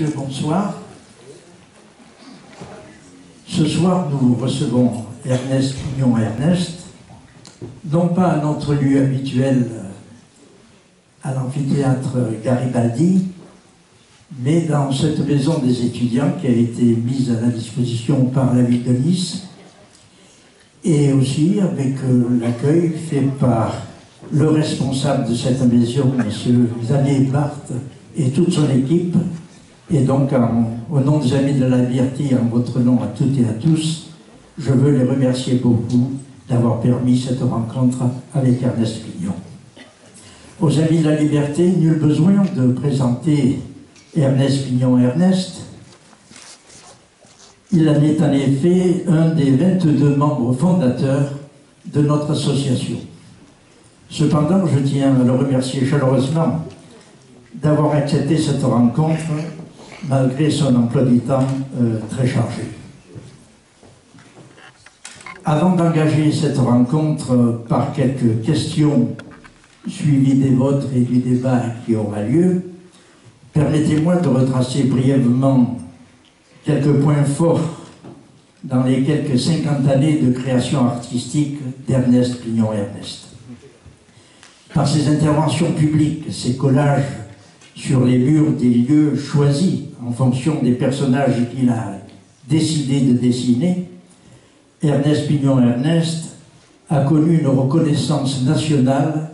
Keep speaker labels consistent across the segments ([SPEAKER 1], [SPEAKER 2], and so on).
[SPEAKER 1] Bonsoir. Ce soir, nous recevons Ernest Pignon-Ernest, non pas à notre lieu habituel à l'amphithéâtre Garibaldi, mais dans cette maison des étudiants qui a été mise à la disposition par la ville de Nice, et aussi avec l'accueil fait par le responsable de cette maison, M. Xavier Barthes, et toute son équipe. Et donc, au nom des Amis de la Liberté, en votre nom à toutes et à tous, je veux les remercier beaucoup d'avoir permis cette rencontre avec Ernest Pignon. Aux Amis de la Liberté, nul besoin de présenter Ernest Pignon-Ernest. Il en est en effet un des 22 membres fondateurs de notre association. Cependant, je tiens à le remercier chaleureusement d'avoir accepté cette rencontre malgré son emploi du temps très chargé. Avant d'engager cette rencontre par quelques questions suivies des vôtres et du débat qui aura lieu, permettez-moi de retracer brièvement quelques points forts dans les quelques 50 années de création artistique d'Ernest Pignon-Ernest. Par ses interventions publiques, ses collages sur les murs des lieux choisis en fonction des personnages qu'il a décidé de dessiner, Ernest Pignon-Ernest a connu une reconnaissance nationale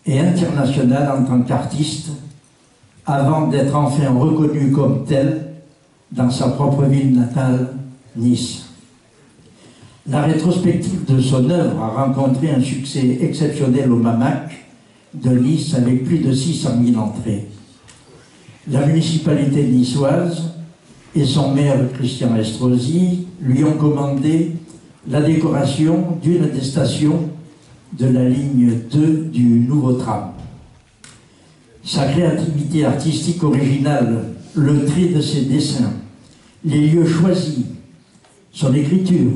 [SPEAKER 1] et internationale en tant qu'artiste, avant d'être enfin reconnu comme tel dans sa propre ville natale, Nice. La rétrospective de son œuvre a rencontré un succès exceptionnel au MAMAC de Nice avec plus de 600 000 entrées. La municipalité niçoise et son maire Christian Estrosi lui ont commandé la décoration d'une des stations de la ligne 2 du nouveau tram. Sa créativité artistique originale, le trait de ses dessins, les lieux choisis, son écriture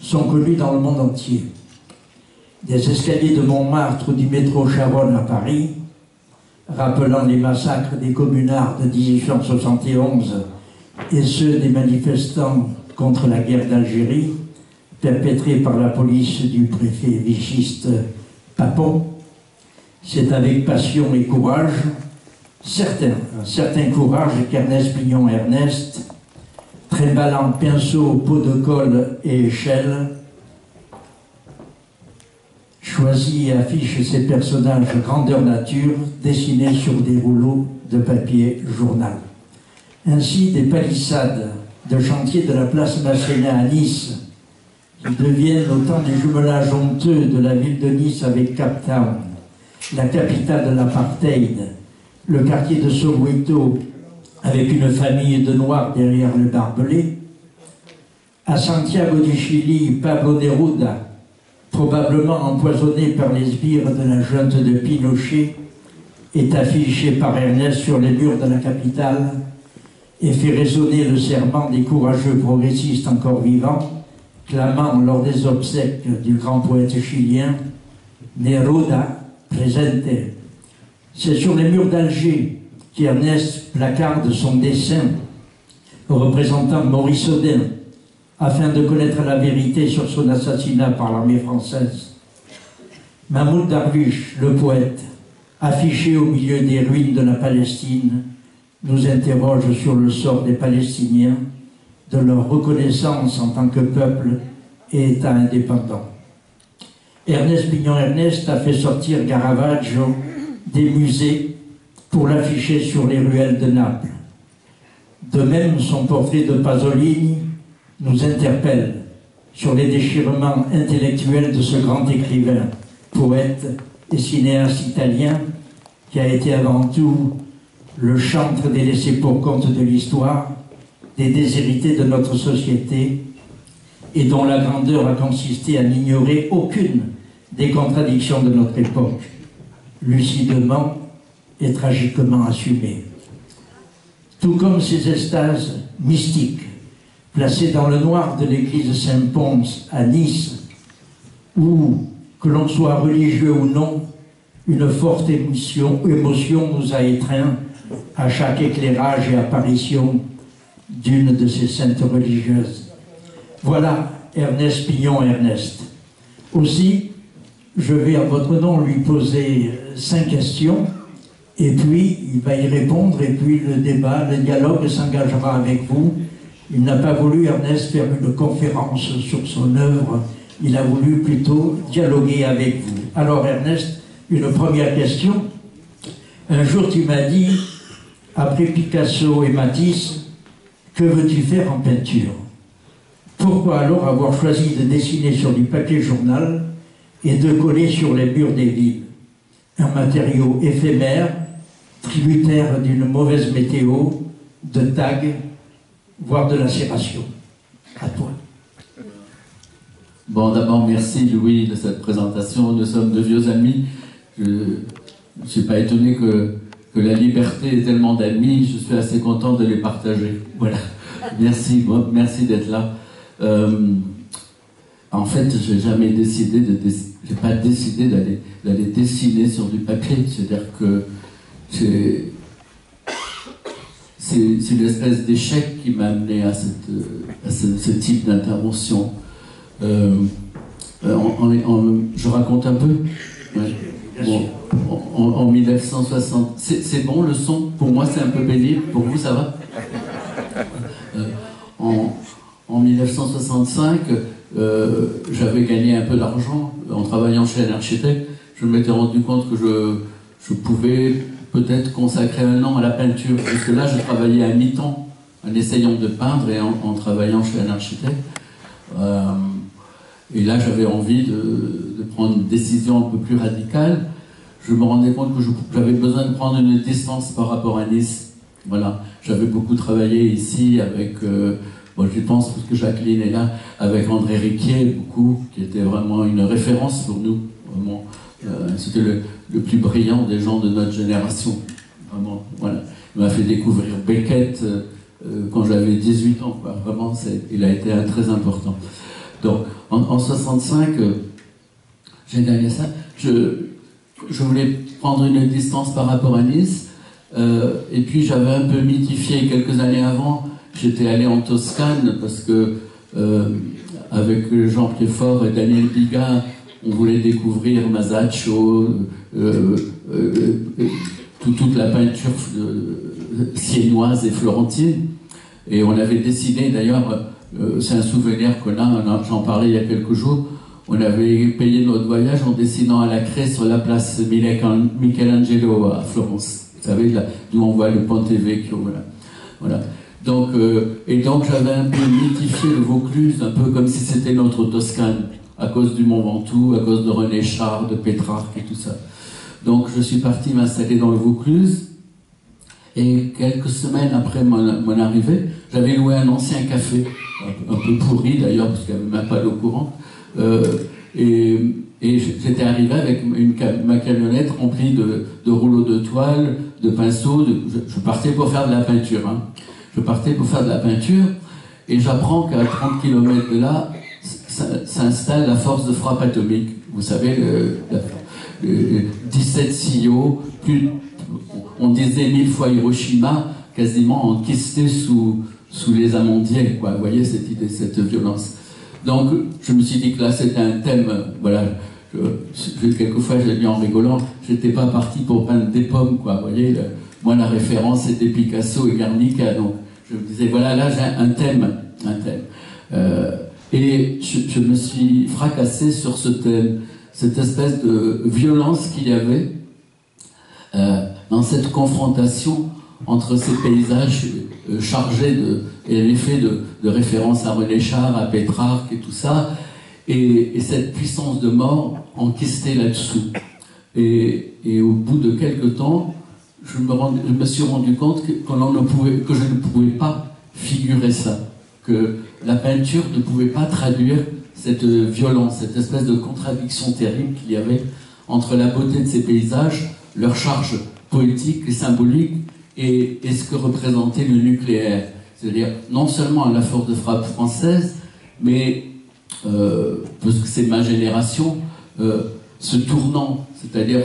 [SPEAKER 1] sont connus dans le monde entier. Des escaliers de Montmartre ou du métro Charonne à Paris, rappelant les massacres des communards de 1871 et ceux des manifestants contre la guerre d'Algérie, perpétrés par la police du préfet vichiste Papon. C'est avec passion et courage, un certain courage qu'Ernest Pignon-Ernest, tréballant pinceau, pot de colle et échelle, choisit et affiche ses personnages grandeur nature dessinés sur des rouleaux de papier journal. Ainsi, des palissades de chantier de la place Masséna à Nice, qui deviennent autant des jumelages honteux de la ville de Nice avec Cape Town, la capitale de l'apartheid, le quartier de Soweto avec une famille de Noirs derrière le barbelé, à Santiago du Chili, Pablo Neruda, probablement empoisonné par les sbires de la junte de Pinochet, est affiché par Ernest sur les murs de la capitale et fait résonner le serment des courageux progressistes encore vivants, clamant lors des obsèques du grand poète chilien « Neruda presente ». C'est sur les murs d'Alger qu'Ernest placarde son dessin représentant Maurice Audin, afin de connaître la vérité sur son assassinat par l'armée française. Mahmoud Darwish, le poète, affiché au milieu des ruines de la Palestine, nous interroge sur le sort des Palestiniens, de leur reconnaissance en tant que peuple et État indépendant. Ernest Pignon-Ernest a fait sortir Caravaggio des musées pour l'afficher sur les ruelles de Naples. De même, son portrait de Pasolini nous interpelle sur les déchirements intellectuels de ce grand écrivain, poète et cinéaste italien qui a été avant tout le chantre des laissés-pour-compte de l'histoire, des déshérités de notre société et dont la grandeur a consisté à n'ignorer aucune des contradictions de notre époque, lucidement et tragiquement assumées. Tout comme ces extases mystiques placé dans le noir de l'église Saint-Pons à Nice, où, que l'on soit religieux ou non, une forte émotion nous a étreints à chaque éclairage et apparition d'une de ces saintes religieuses. Voilà Ernest Pillon-Ernest. Aussi, je vais à votre nom lui poser 5 questions, et puis il va y répondre, et puis le débat, le dialogue s'engagera avec vous. Il n'a pas voulu, Ernest, faire une conférence sur son œuvre, il a voulu plutôt dialoguer avec vous. Alors Ernest, une première question. Un jour tu m'as dit, après Picasso et Matisse, que veux-tu faire en peinture? Pourquoi alors avoir choisi de dessiner sur du papier journal et de coller sur les murs des villes? Un matériau éphémère, tributaire d'une mauvaise météo, de tags, voire de lacération. À toi.
[SPEAKER 2] Bon, d'abord, merci Louis de cette présentation. Nous sommes de vieux amis. Je ne suis pas étonné que la liberté ait tellement d'amis. Je suis assez content de les partager. Voilà. Merci, merci d'être là. En fait, j'ai jamais décidé j'ai pas décidé d'aller dessiner sur du papier. C'est-à-dire que c'est une espèce d'échec qui m'a amené à ce type d'intervention. Je raconte un peu. Ouais. Bon, en 1960, c'est bon le son? Pour moi, c'est un peu pénible. Pour vous, ça va? En 1965, j'avais gagné un peu d'argent en travaillant chez un architecte. Je m'étais rendu compte que je pouvais peut-être consacrer un an à la peinture, puisque là, je travaillais à mi-temps en essayant de peindre et en travaillant chez un architecte. Et là, j'avais envie de prendre une décision un peu plus radicale. Je me rendais compte que j'avais besoin de prendre une distance par rapport à Nice. Voilà, j'avais beaucoup travaillé ici avec, je pense parce que Jacqueline est là, avec André Riquier, beaucoup, qui était vraiment une référence pour nous. Vraiment, c'était le plus brillant des gens de notre génération. Vraiment, voilà. Il m'a fait découvrir Beckett quand j'avais 18 ans. Quoi. Vraiment, il a été très important. Donc, en 65, j'ai gagné ça. Je voulais prendre une distance par rapport à Nice. Et puis, j'avais un peu mythifié quelques années avant. J'étais allé en Toscane parce que, avec Jean Piedfort et Daniel Biga, on voulait découvrir Masaccio, toute la peinture siennoise et florentine. Et on avait décidé, d'ailleurs, c'est un souvenir qu'on a, j'en parlais il y a quelques jours, on avait payé notre voyage en dessinant à la craie sur la place Michelangelo à Florence. Vous savez, d'où on voit le Ponte Vecchio, voilà. Donc, donc j'avais un peu mythifié le Vaucluse, un peu comme si c'était notre Toscane, à cause du Mont Ventoux, à cause de René Char, de Pétrarque et tout ça. Donc je suis parti m'installer dans le Vaucluse, et quelques semaines après mon arrivée, j'avais loué un ancien café, un peu pourri d'ailleurs, parce qu'il n'y avait même pas d'eau courante, et j'étais arrivé avec ma camionnette remplie de rouleaux de toile, de pinceaux, je partais pour faire de la peinture. Hein. Je partais pour faire de la peinture, et j'apprends qu'à 30 km de là, s'installe la force de frappe atomique. Vous savez, 17 silos, on disait 1000 fois Hiroshima, quasiment enquisté sous les amandiers, quoi. Vous voyez cette idée, cette violence. Donc, je me suis dit que là, c'était un thème, voilà. Quelquefois, je l'ai dit en rigolant, j'étais pas parti pour peindre des pommes, quoi. Vous voyez, moi, la référence, c'était Picasso et Guernica. Donc, je me disais, voilà, là, j'ai un thème. Et je me suis fracassé sur ce thème, cette espèce de violence qu'il y avait dans cette confrontation entre ces paysages chargés et l'effet de référence à René Char, à Pétrarque et tout ça, et cette puissance de mort enquistée là-dessous. Et au bout de quelques temps, je me suis rendu compte que je ne pouvais pas figurer ça, que la peinture ne pouvait pas traduire cette violence, cette espèce de contradiction terrible qu'il y avait entre la beauté de ces paysages, leur charge poétique et symbolique, et ce que représentait le nucléaire. C'est-à-dire, non seulement la force de frappe française, mais, parce que c'est ma génération, ce tournant, c'est-à-dire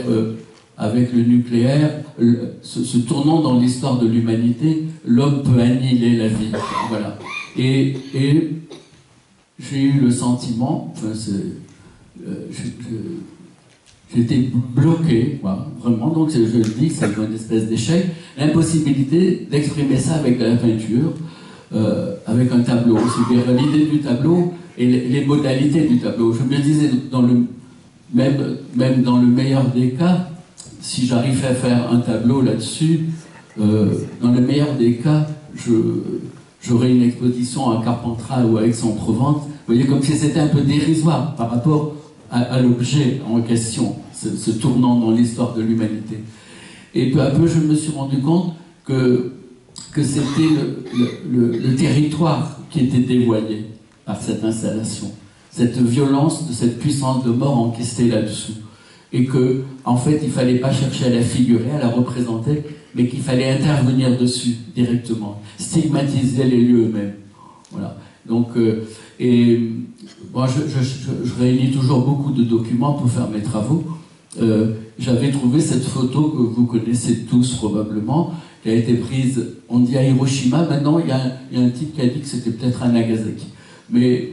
[SPEAKER 2] avec le nucléaire, ce tournant dans l'histoire de l'humanité, l'homme peut annihiler la vie. Voilà. Et j'ai eu le sentiment, enfin, j'étais bloqué, quoi, vraiment, donc je le dis, c'est une espèce d'échec, l'impossibilité d'exprimer ça avec de la peinture, avec un tableau, c'est-à-dire l'idée du tableau et les modalités du tableau. Je me disais, même dans le meilleur des cas, si j'arrivais à faire un tableau là-dessus, dans le meilleur des cas, j'aurais une exposition à Carpentras ou à Aix-en-Provence. Vous voyez, comme si c'était un peu dérisoire par rapport à l'objet en question, ce tournant dans l'histoire de l'humanité. Et peu à peu, je me suis rendu compte que c'était le territoire qui était dévoyé par cette installation, cette violence, de cette puissance de mort enquistée là-dessous. Et que, en fait, il ne fallait pas chercher à la figurer, à la représenter, mais qu'il fallait intervenir dessus directement, stigmatiser les lieux eux-mêmes. Voilà. Donc, moi, je réunis toujours beaucoup de documents pour faire mes travaux. J'avais trouvé cette photo que vous connaissez tous probablement, qui a été prise, on dit à Hiroshima. Maintenant, il y a un type qui a dit que c'était peut-être à Nagasaki. Mais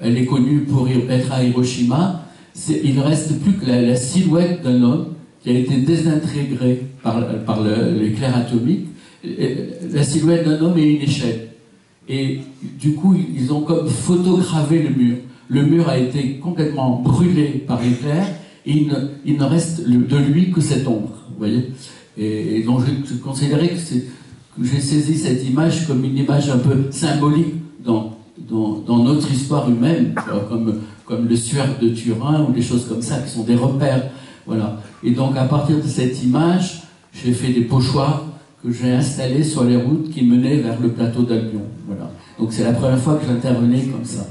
[SPEAKER 2] elle est connue pour être à Hiroshima. Il ne reste plus que la silhouette d'un homme qui a été désintégré par l'éclair atomique. La silhouette d'un homme et une échelle. Et du coup, ils ont comme photographié le mur. Le mur a été complètement brûlé par l'éclair et il ne reste de lui que cette ombre. Vous voyez ? Et donc je considérais que j'ai saisi cette image comme une image un peu symbolique dans notre histoire humaine, comme le Suaire de Turin ou des choses comme ça qui sont des repères. Voilà. Et donc à partir de cette image, j'ai fait des pochoirs que j'ai installés sur les routes qui menaient vers le plateau d'Albion. Voilà. Donc c'est la première fois que j'intervenais comme ça.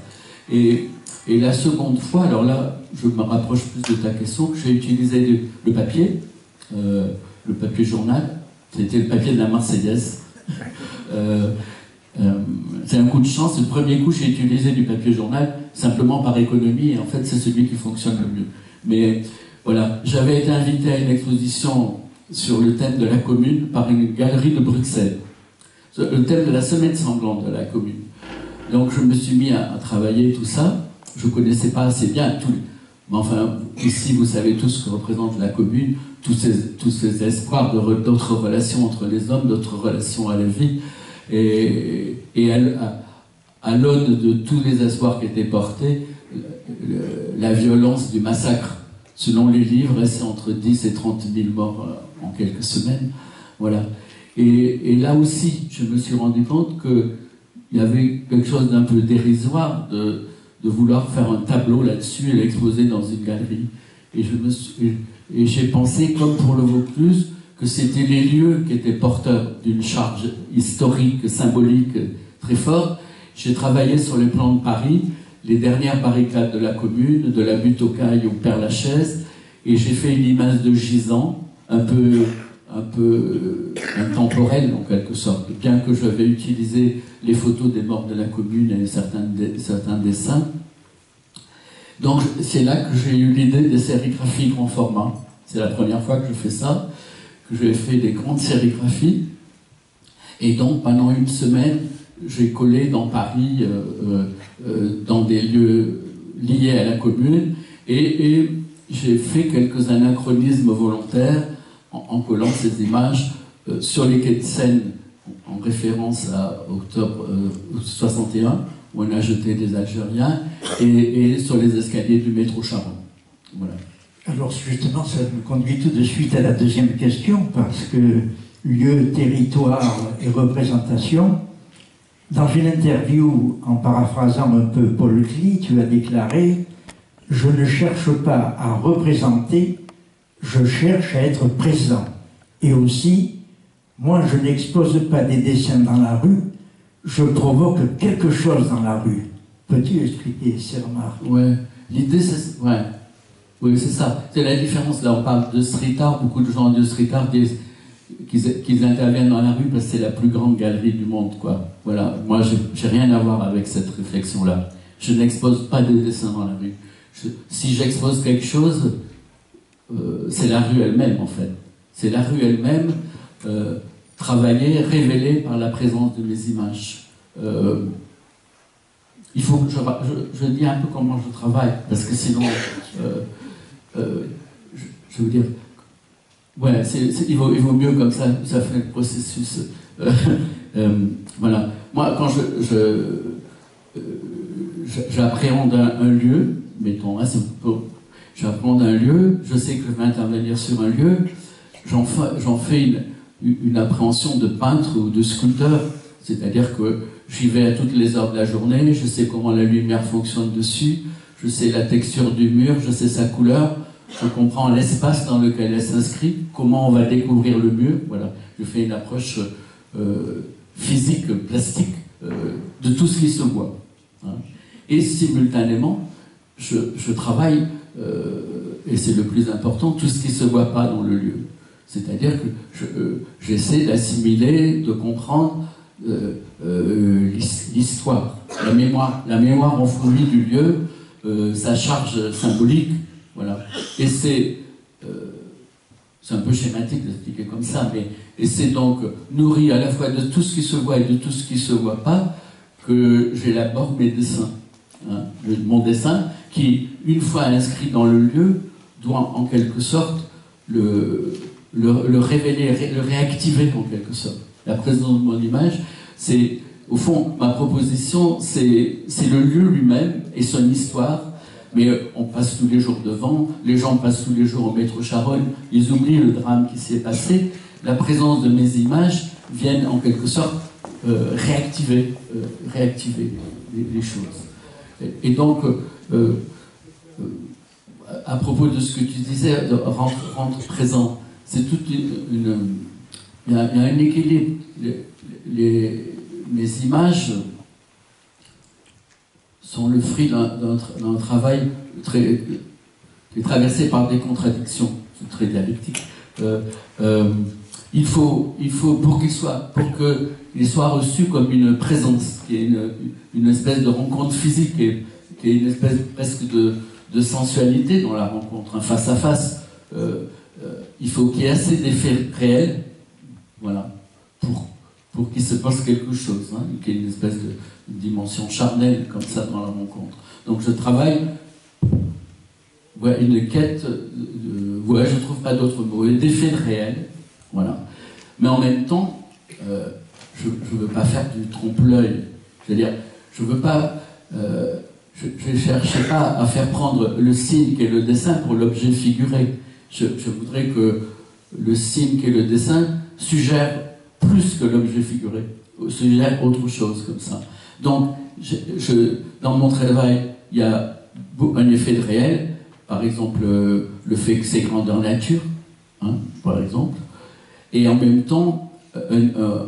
[SPEAKER 2] Et la seconde fois, alors là, je me rapproche plus de ta question, que j'ai utilisé le papier journal. C'était le papier de la Marseillaise. C'est un coup de chance. Le premier coup, j'ai utilisé du papier journal simplement par économie, et en fait, c'est celui qui fonctionne le mieux. Mais voilà, j'avais été invité à une exposition sur le thème de la commune par une galerie de Bruxelles. Le thème de la semaine sanglante de la commune. Donc, je me suis mis à travailler tout ça. Je ne connaissais pas assez bien tous les... Mais enfin, ici, vous savez tous ce que représente la commune, tous ces espoirs d'autres relations entre les hommes, d'autres relations à la vie. Et à l'aune de tous les espoirs qui étaient portés, la violence du massacre. Selon les livres, c'est entre 10 et 30 000 morts en quelques semaines. Voilà. Et là aussi, je me suis rendu compte qu'il y avait quelque chose d'un peu dérisoire de vouloir faire un tableau là-dessus et l'exposer dans une galerie. Et j'ai pensé, comme pour le Vaucluse, que c'était les lieux qui étaient porteurs d'une charge historique, symbolique très forte. J'ai travaillé sur les plans de Paris, les dernières barricades de la commune, de la butte aux Cailles au Père-Lachaise, et j'ai fait une image de gisant, un peu intemporelle en quelque sorte, bien que j'avais utilisé les photos des morts de la commune et certains dessins. Donc c'est là que j'ai eu l'idée des sérigraphies grand format. C'est la première fois que je fais ça, que j'ai fait des grandes sérigraphies. Et donc pendant une semaine, j'ai collé dans Paris, dans des lieux liés à la commune, et j'ai fait quelques anachronismes volontaires en collant ces images sur les quais de Seine, en référence à octobre 61, où on a jeté des Algériens, et sur les escaliers du métro Charon. Voilà.
[SPEAKER 1] Alors justement, ça me conduit tout de suite à la deuxième question, parce que lieu, territoire et représentation. Dans une interview, en paraphrasant un peu Paul Klee, tu as déclaré « Je ne cherche pas à représenter, je cherche à être présent. Et aussi, moi je n'expose pas des dessins dans la rue, je provoque quelque chose dans la rue. » Peux-tu expliquer ces remarques?
[SPEAKER 2] Ouais, l'idée c'est... Ouais. Oui, c'est ça. C'est la différence. Là, on parle de street art. Beaucoup de gens de street art disent qu'ils interviennent dans la rue parce que c'est la plus grande galerie du monde, quoi. Voilà. Moi, j'ai rien à voir avec cette réflexion-là. Je n'expose pas de dessins dans la rue. Si j'expose quelque chose, c'est la rue elle-même, en fait. C'est la rue elle-même, travaillée, révélée par la présence de mes images. Il faut que je dis un peu comment je travaille, parce que sinon, je veux dire, ouais, il vaut mieux comme ça fait le processus. Voilà. Moi, quand j'appréhende un lieu, mettons, hein, j'appréhende un lieu, je sais que je vais intervenir sur un lieu, j'en fais une appréhension de peintre ou de sculpteur, c'est-à-dire que j'y vais à toutes les heures de la journée, je sais comment la lumière fonctionne dessus, je sais la texture du mur, je sais sa couleur, je comprends l'espace dans lequel elle s'inscrit, comment on va découvrir le mur, voilà. Je fais une approche physique, plastique, de tout ce qui se voit. Hein. Et simultanément, je travaille, et c'est le plus important, tout ce qui ne se voit pas dans le lieu. C'est-à-dire que j'essaie d'assimiler, de comprendre l'histoire, la mémoire enfouie du lieu, sa charge symbolique, voilà. Et c'est un peu schématique d'expliquer comme ça, et c'est donc nourri à la fois de tout ce qui se voit et de tout ce qui ne se voit pas que j'élabore mes dessins. Hein. Mon dessin, qui, une fois inscrit dans le lieu, doit en quelque sorte le révéler, le réactiver en quelque sorte. La présence de mon image, c'est, au fond, ma proposition, c'est le lieu lui-même et son histoire, mais on passe tous les jours devant, les gens passent tous les jours au métro Charonne, ils oublient le drame qui s'est passé, la présence de mes images vient en quelque sorte réactiver les choses. Et donc, à propos de ce que tu disais, de rendre présent, c'est toute il y a un équilibre. Mes images sont le fruit d'un travail qui est traversé par des contradictions. C'est très dialectique. Il faut pour qu'il soit reçu comme une présence, qui est une espèce de rencontre physique, qui est une espèce presque de sensualité dans la rencontre, un face à face. Il faut qu'il y ait assez d'effets réels, voilà, pour qu'il se passe quelque chose, hein, qu'il y ait une espèce de dimension charnelle comme ça dans la rencontre. Donc je travaille, une quête, je trouve pas d'autres mots, d'effets réels, voilà. Mais en même temps, je ne veux pas faire du trompe-l'œil. C'est-à-dire, je veux pas, je ne cherche pas à faire prendre le signe qu'est le dessin pour l'objet figuré. Je voudrais que le signe qu'est le dessin suggère plus que l'objet figuré, suggère autre chose comme ça. Donc, dans mon travail, il y a un effet de réel, par exemple le fait que c'est grandeur nature, hein, par exemple, et en même temps,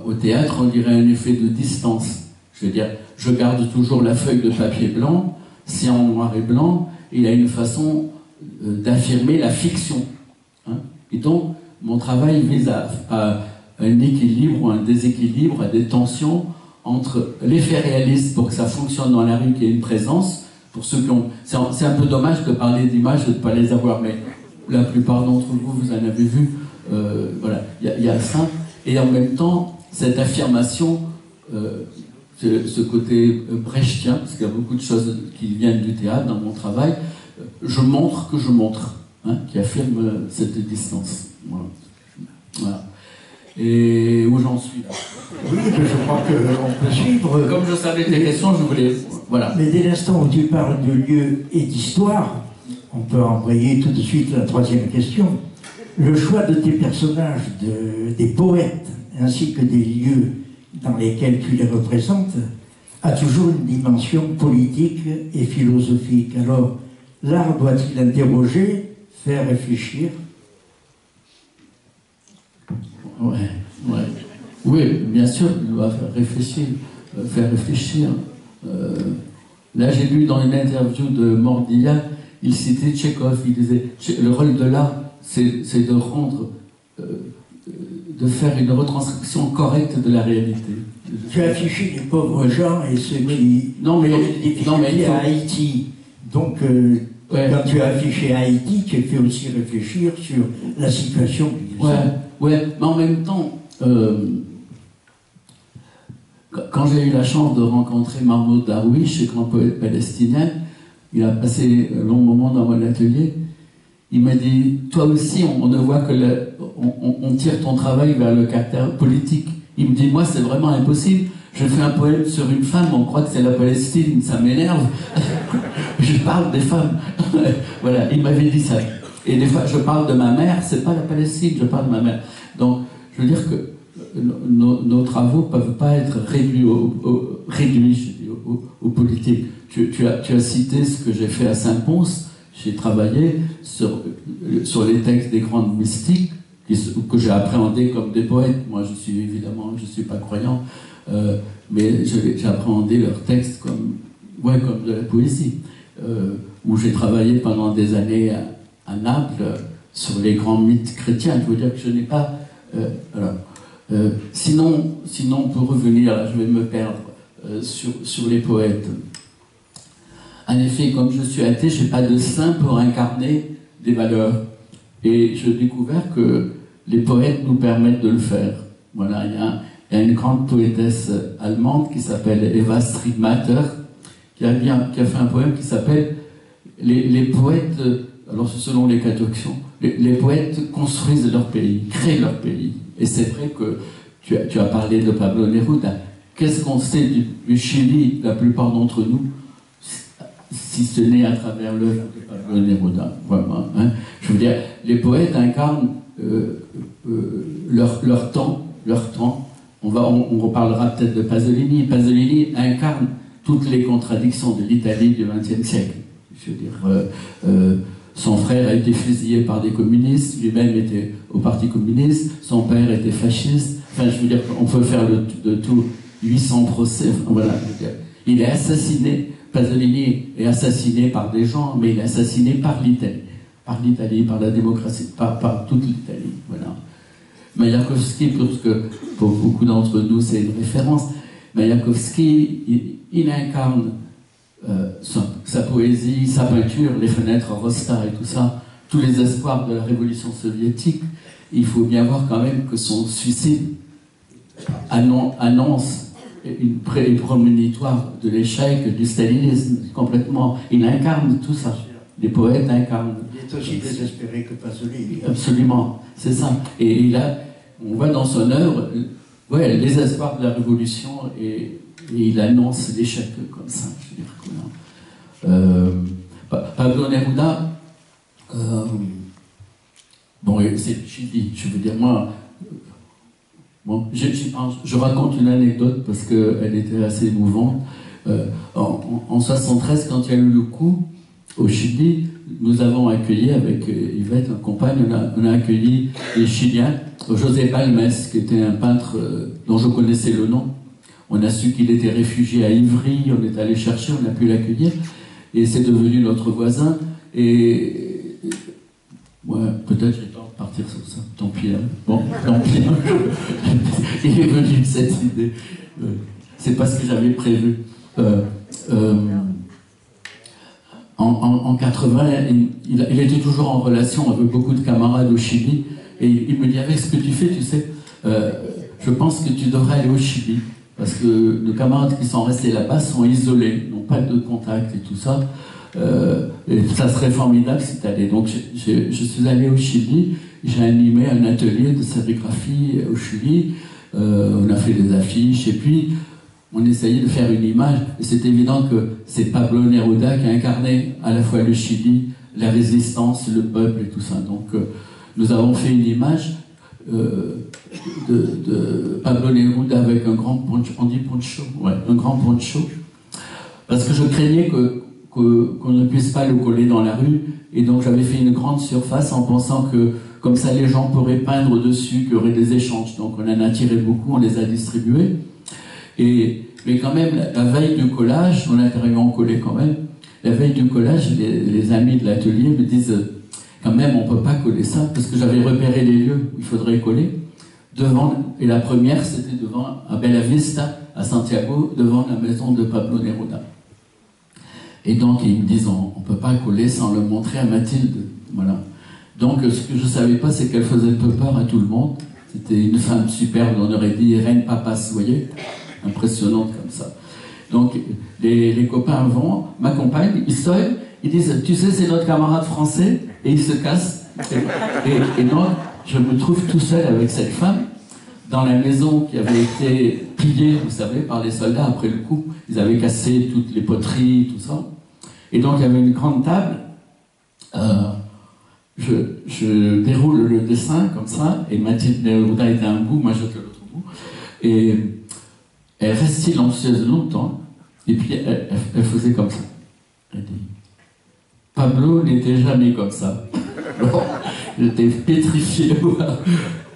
[SPEAKER 2] au théâtre, on dirait un effet de distance. Je veux dire, je garde toujours la feuille de papier blanc, c'est en noir et blanc, et il y a une façon d'affirmer la fiction. Hein. Et donc, mon travail vise à un équilibre ou un déséquilibre, à des tensions entre l'effet réaliste pour que ça fonctionne dans la rue, qu'il y ait une présence. Pour ceux qui ont, c'est un peu dommage de parler d'images et de ne pas les avoir, mais la plupart d'entre vous, vous en avez vu. Voilà, il y a ça. Et en même temps, cette affirmation, ce côté brechtien, parce qu'il y a beaucoup de choses qui viennent du théâtre dans mon travail, je montre que je montre, hein, qui affirme cette distance. Voilà. Et où j'en suis là?
[SPEAKER 1] Oui, je crois qu'on peut suivre.
[SPEAKER 2] Comme je savais tes questions, je voulais... Voilà.
[SPEAKER 1] Mais dès l'instant où tu parles de lieu et d'histoire, on peut embrayer tout de suite la troisième question. Le choix de tes personnages, des poètes, ainsi que des lieux dans lesquels tu les représentes, a toujours une dimension politique et philosophique. Alors, l'art doit-il interroger, faire réfléchir?
[SPEAKER 2] Oui, bien sûr, il doit faire réfléchir. Là, j'ai lu dans une interview de Mordilliac, il citait Tchekhov, il disait le rôle de l'art, c'est de rendre, de faire une retranscription correcte de la réalité.
[SPEAKER 1] Tu as affiché les pauvres gens et ceux qui ont des difficultés à Haïti. Donc,
[SPEAKER 2] Ouais.
[SPEAKER 1] Quand tu as affiché Haïti, tu fait aussi réfléchir sur la situation.
[SPEAKER 2] Ouais, mais en même temps, quand j'ai eu la chance de rencontrer Mahmoud Darwish, grand poète palestinien, il a passé un long moment dans mon atelier. Il m'a dit, toi aussi, on ne voit que on tire ton travail vers le caractère politique. Il me dit, moi, c'est vraiment impossible. Je fais un poème sur une femme, on croit que c'est la Palestine, ça m'énerve. Je parle des femmes. Voilà, il m'avait dit ça. Et des fois, je parle de ma mère, c'est pas la Palestine, je parle de ma mère. Donc, je veux dire que nos travaux ne peuvent pas être réduits aux politiques. Tu as cité ce que j'ai fait à Saint-Pons. J'ai travaillé sur les textes des grandes mystiques que j'ai appréhendés comme des poètes. Moi, je suis pas croyant, mais j'ai appréhendé leurs textes comme de la poésie. Où j'ai travaillé pendant des années à Naples sur les grands mythes chrétiens. Je veux dire que je n'ai pas... sinon, pour revenir, là, je vais me perdre sur les poètes. En effet, comme je suis athée, je n'ai pas de saint pour incarner des valeurs. Et j'ai découvert que les poètes nous permettent de le faire. Voilà, il y a une grande poétesse allemande qui s'appelle Eva Striegmatter, qui a fait un poème qui s'appelle les poètes, alors selon les traductions, les poètes construisent leur pays, créent leur pays. Et c'est vrai que tu as parlé de Pablo Neruda. Qu'est-ce qu'on sait du Chili, la plupart d'entre nous, si ce n'est à travers l'œuvre de Pablo Neruda, vraiment, hein. Je veux dire, les poètes incarnent leur temps. On reparlera peut-être de Pasolini. Pasolini incarne toutes les contradictions de l'Italie du XXe siècle. Je veux dire, son frère a été fusillé par des communistes, lui-même était au Parti communiste, son père était fasciste. Enfin, je veux dire, on peut faire de tout 800 procès. Voilà, je veux dire. Il est assassiné. Pasolini est assassiné par des gens, mais il est assassiné par l'Italie, par la démocratie, par toute l'Italie. Voilà. Mayakovsky, pour beaucoup d'entre nous, c'est une référence. Mayakovsky, il incarne sa poésie, sa peinture, les fenêtres Rosta et tout ça, tous les espoirs de la révolution soviétique. Il faut bien voir quand même que son suicide annonce une prémonitoire de l'échec du stalinisme, complètement. Il incarne tout ça. Les poètes incarnent.
[SPEAKER 1] Il est aussi désespéré que Pasolini.
[SPEAKER 2] Absolument, c'est ça. Et on voit dans son œuvre les espoirs de la révolution et il annonce l'échec comme ça. Je veux dire, Pablo Neruda, c'est le Chili. Je veux dire, moi, je raconte une anecdote parce qu'elle était assez émouvante. En 73, quand il y a eu le coup au Chili, nous avons accueilli avec Yvette, ma compagne, on a accueilli les Chiliens, José Balmes, qui était un peintre dont je connaissais le nom. On a su qu'il était réfugié à Ivry, on est allé chercher, on a pu l'accueillir, et c'est devenu notre voisin. Et peut-être j'ai pas partir sur ça. Tant pis. Hein. Bon, tant pis. Il est venu cette idée. C'est pas ce que j'avais prévu. En 80, il était toujours en relation avec beaucoup de camarades au Chili. Et il me dit, avec ce que tu fais, tu sais, je pense que tu devrais aller au Chili. Parce que nos camarades qui sont restés là-bas sont isolés, n'ont pas de contact et tout ça. Et ça serait formidable si tu allais. Donc je suis allé au Chili, j'ai animé un atelier de sérigraphie au Chili, on a fait des affiches et puis on essayait de faire une image. Et c'est évident que c'est Pablo Neruda qui a incarné à la fois le Chili, la résistance, le peuple et tout ça. Donc nous avons fait une image de Pablo Neruda avec un grand poncho, on dit poncho, un grand poncho, parce que je craignais qu'on ne puisse pas le coller dans la rue, et donc j'avais fait une grande surface en pensant que comme ça les gens pourraient peindre dessus, qu'il y aurait des échanges. Donc on en a tiré beaucoup, on les a distribués, mais quand même la veille du collage, on a carrément collé quand même, la veille du collage, les amis de l'atelier me disent quand même on ne peut pas coller ça, parce que j'avais repéré les lieux où il faudrait coller, et la première c'était devant, à Bella Vista, à Santiago, devant la maison de Pablo Neruda. Et donc, ils me disent, on ne peut pas coller sans le montrer à Mathilde. Voilà. Donc, ce que je ne savais pas, c'est qu'elle faisait un peu peur à tout le monde. C'était une femme superbe, on aurait dit Irène Papas, vous voyez, impressionnante comme ça. Donc, les copains vont, m'accompagnent, ils sortent, ils disent, tu sais, c'est notre camarade français, et ils se cassent. Et donc, je me trouve tout seul avec cette femme, dans la maison qui avait été pillée, vous savez, par les soldats après le coup. Ils avaient cassé toutes les poteries, tout ça. Et donc, il y avait une grande table. Je déroule le dessin comme ça, et Mathilde Neruda est à un bout, moi j'étais à l'autre bout. Et elle reste silencieuse longtemps, et puis elle faisait comme ça. Elle dit, Pablo n'était jamais comme ça. Alors, j'étais pétrifié.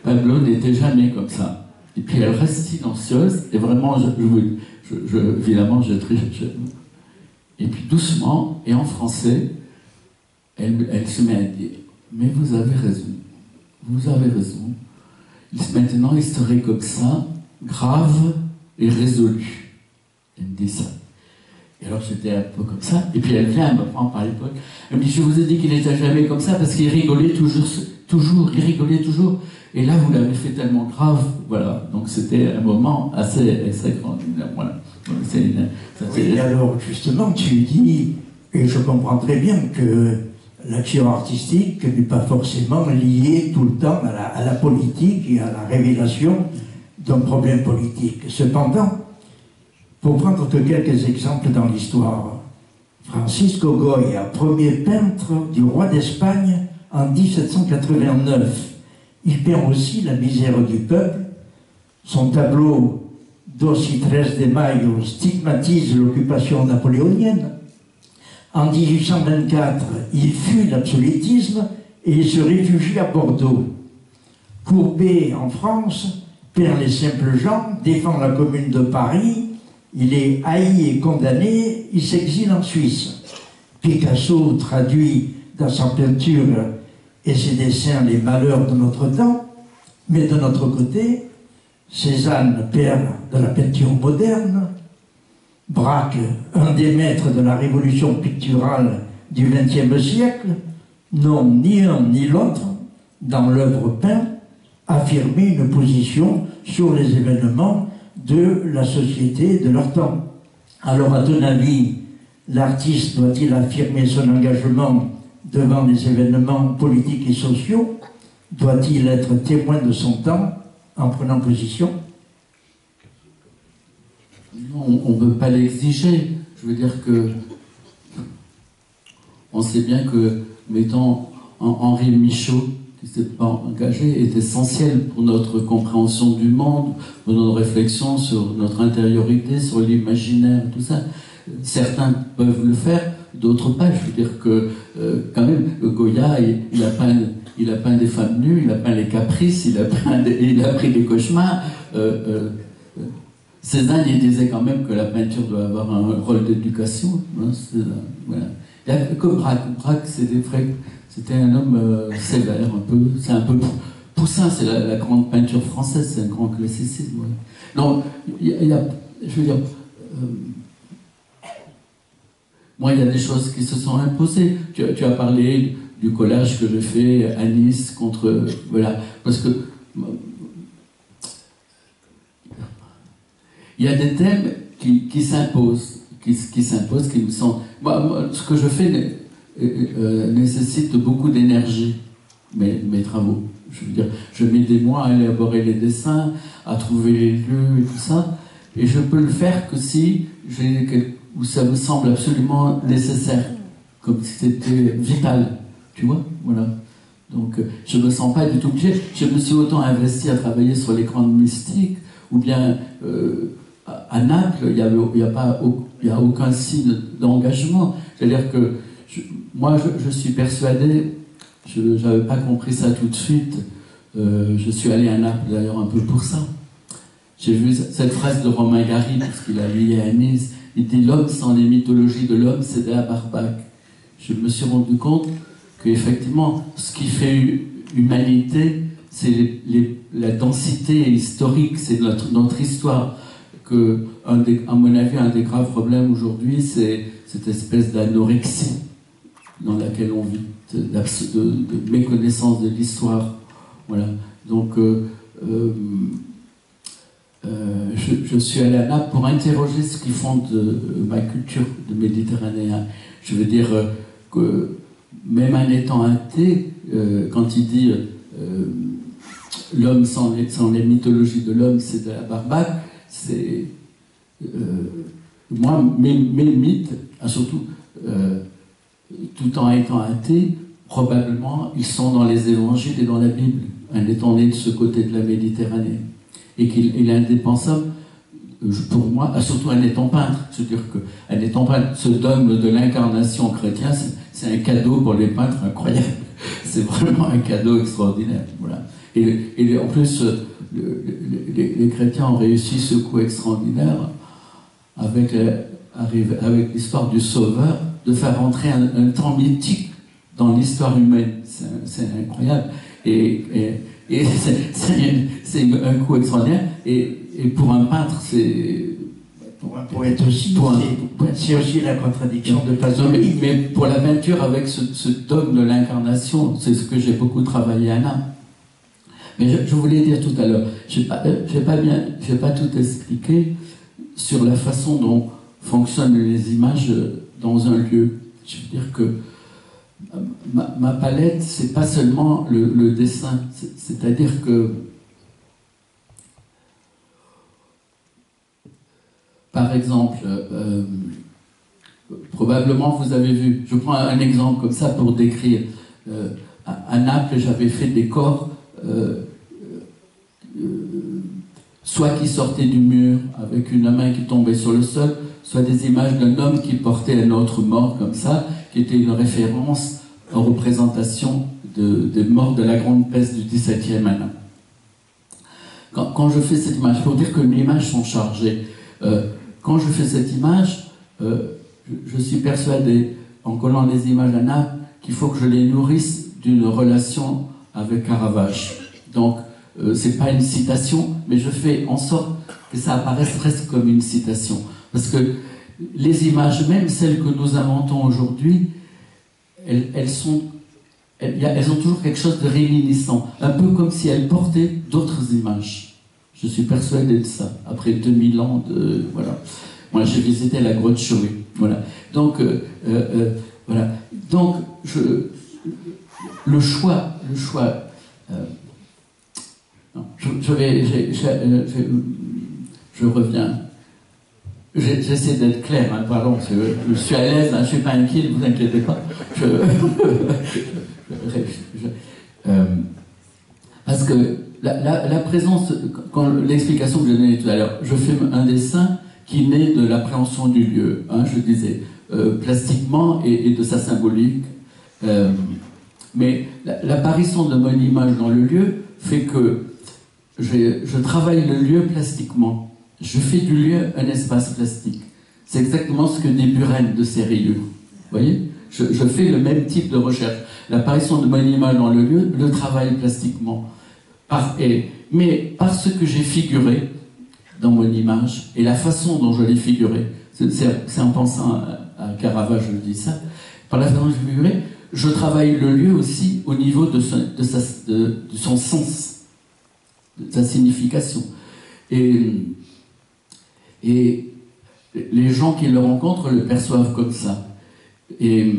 [SPEAKER 2] Pablo n'était jamais comme ça. Et puis elle reste silencieuse, et vraiment, évidemment, et puis doucement, et en français, elle se met à dire, mais vous avez raison, vous avez raison. Maintenant, il serait comme ça, grave et résolu. Elle me dit ça. Et alors j'étais un peu comme ça, et puis elle vient, elle me prend par l'épaule. Elle me dit, je vous ai dit qu'il n'était jamais comme ça, parce qu'il rigolait toujours, il rigolait toujours. Et là, vous l'avez fait tellement grave, voilà. Donc c'était un moment assez extraordinaire, voilà.
[SPEAKER 1] Oui, alors justement, tu dis, et je comprends très bien que l'action artistique n'est pas forcément liée tout le temps à la politique et à la révélation d'un problème politique. Cependant, pour prendre que quelques exemples dans l'histoire, Francisco Goya, premier peintre du roi d'Espagne en 1789, il peint aussi la misère du peuple. Son tableau Dos y Tres de Mayo stigmatise l'occupation napoléonienne. En 1824, il fuit l'absolutisme et il se réfugie à Bordeaux. Courbet, en France, peint les simples gens, défend la Commune de Paris, il est haï et condamné, il s'exile en Suisse. Picasso traduit dans sa peinture et ses dessins les malheurs de notre temps, mais de notre côté, Cézanne, père de la peinture moderne, Braque, un des maîtres de la révolution picturale du XXe siècle, n'ont ni un ni l'autre, dans l'œuvre peinte, affirmé une position sur les événements de la société de leur temps. Alors, à ton avis, l'artiste doit-il affirmer son engagement devant les événements politiques et sociaux? Doit-il être témoin de son temps en prenant position?
[SPEAKER 2] Non, on ne peut pas l'exiger. Je veux dire que on sait bien que, mettons, Henri Michaud, qui ne s'est pas engagé, est essentiel pour notre compréhension du monde, pour notre réflexion sur notre intériorité, sur l'imaginaire, tout ça. Certains peuvent le faire, d'autres pas. Je veux dire que, quand même, Goya, il a peint des femmes nues, il a peint les caprices, il a pris des cauchemars. Cézanne, il disait quand même que la peinture doit avoir un rôle d'éducation. Hein, voilà. Il n'y a que Braque. Braque, c'était un homme sévère, un peu. C'est un peu Poussin, c'est la grande peinture française, c'est un grand classicisme. Ouais. Non, je veux dire, moi, il y a des choses qui se sont imposées. Tu as parlé du collage que j'ai fait à Nice contre, voilà, parce que il y a des thèmes qui s'imposent, qui me sont... Moi, ce que je fais nécessite beaucoup d'énergie, mes travaux. Je veux dire, je mets des mois à élaborer les dessins, à trouver les lieux et tout ça, et je peux le faire que si où ça me semble absolument nécessaire, comme si c'était vital, tu vois, voilà. Donc, je me sens pas du tout obligé. Je me suis autant investi à travailler sur les grandes mystiques, ou bien... à Naples, il n'y a aucun signe d'engagement. C'est-à-dire que moi, je suis persuadé, je n'avais pas compris ça tout de suite, je suis allé à Naples d'ailleurs un peu pour ça. J'ai vu cette phrase de Romain Gary, parce qu'il a lié à Nice, il dit « L'homme sans les mythologies de l'homme, c'était à Barbac ». Je me suis rendu compte qu'effectivement, ce qui fait humanité, c'est la densité historique, c'est notre histoire. que, à mon avis, un des graves problèmes aujourd'hui, c'est cette espèce d'anorexie dans laquelle on vit, de méconnaissance de l'histoire. Voilà. Donc, je suis allé à Naples pour interroger ce qui fonde ma culture de méditerranéen. Je veux dire que même en étant athée, quand il dit l'homme sans les mythologies de l'homme, c'est de la barbare, c'est moi mes mythes, surtout tout en étant athée, probablement ils sont dans les évangiles et dans la Bible, en étant né de ce côté de la Méditerranée. Et qu'il est indispensable, pour moi, surtout en étant peintre. C'est-à-dire qu'en étant peintre, ce dogme de l'incarnation chrétienne, c'est un cadeau pour les peintres incroyable. C'est vraiment un cadeau extraordinaire. Voilà. Et en plus, les chrétiens ont réussi ce coup extraordinaire avec l'histoire du Sauveur, de faire rentrer un temps mythique dans l'histoire humaine. C'est incroyable. Et c'est un coup extraordinaire. Et pour un peintre, c'est...
[SPEAKER 1] Pour un poète aussi, c'est aussi la contradiction de
[SPEAKER 2] Pasolini. Mais pour la peinture, avec ce dogme de l'incarnation, c'est ce que j'ai beaucoup travaillé à Naples. Mais je voulais dire tout à l'heure, je n'ai pas tout expliqué sur la façon dont fonctionnent les images dans un lieu. Je veux dire que ma palette, c'est pas seulement le dessin, c'est-à-dire que, par exemple, probablement vous avez vu, je prends un exemple comme ça pour décrire, à Naples, j'avais fait des corps, soit qui sortaient du mur avec une main qui tombait sur le sol, soit des images d'un homme qui portait un autre mort comme ça, qui était une référence en représentation des morts de la grande peste du XVIIe à Naples. Quand je fais cette image, il faut dire que mes images sont chargées. Quand je fais cette image, je suis persuadé, en collant les images à Naples, qu'il faut que je les nourrisse d'une relation avec Caravage. Donc, c'est pas une citation, mais je fais en sorte que ça apparaisse presque comme une citation. Parce que les images, même celles que nous inventons aujourd'hui, elles ont toujours quelque chose de réminiscent, un peu comme si elles portaient d'autres images. Je suis persuadé de ça, après 2000 ans de... Voilà. Moi, j'ai visité la grotte Chauvet. Voilà. Donc, voilà. Donc, le choix... non, je reviens. J'essaie d'être clair, hein, pardon, je suis à l'aise, hein, je ne suis pas inquiet, ne vous inquiétez pas. Parce que la présence, l'explication que je donnais tout à l'heure, je fais un dessin qui naît de l'appréhension du lieu, hein, je disais, plastiquement et de sa symbolique. Mais l'apparition de mon image dans le lieu fait que je travaille le lieu plastiquement. Je fais du lieu un espace plastique. C'est exactement ce que dit Buren de Sérieux. Vous voyez, je fais le même type de recherche. L'apparition de mon image dans le lieu, le travail plastiquement. Mais parce que j'ai figuré dans mon image, et la façon dont je l'ai figuré, c'est en pensant à Caravage, je dis ça, par la façon dont j'ai figuré, je travaille le lieu aussi au niveau de son sens, de sa signification. Et les gens qui le rencontrent le perçoivent comme ça. Et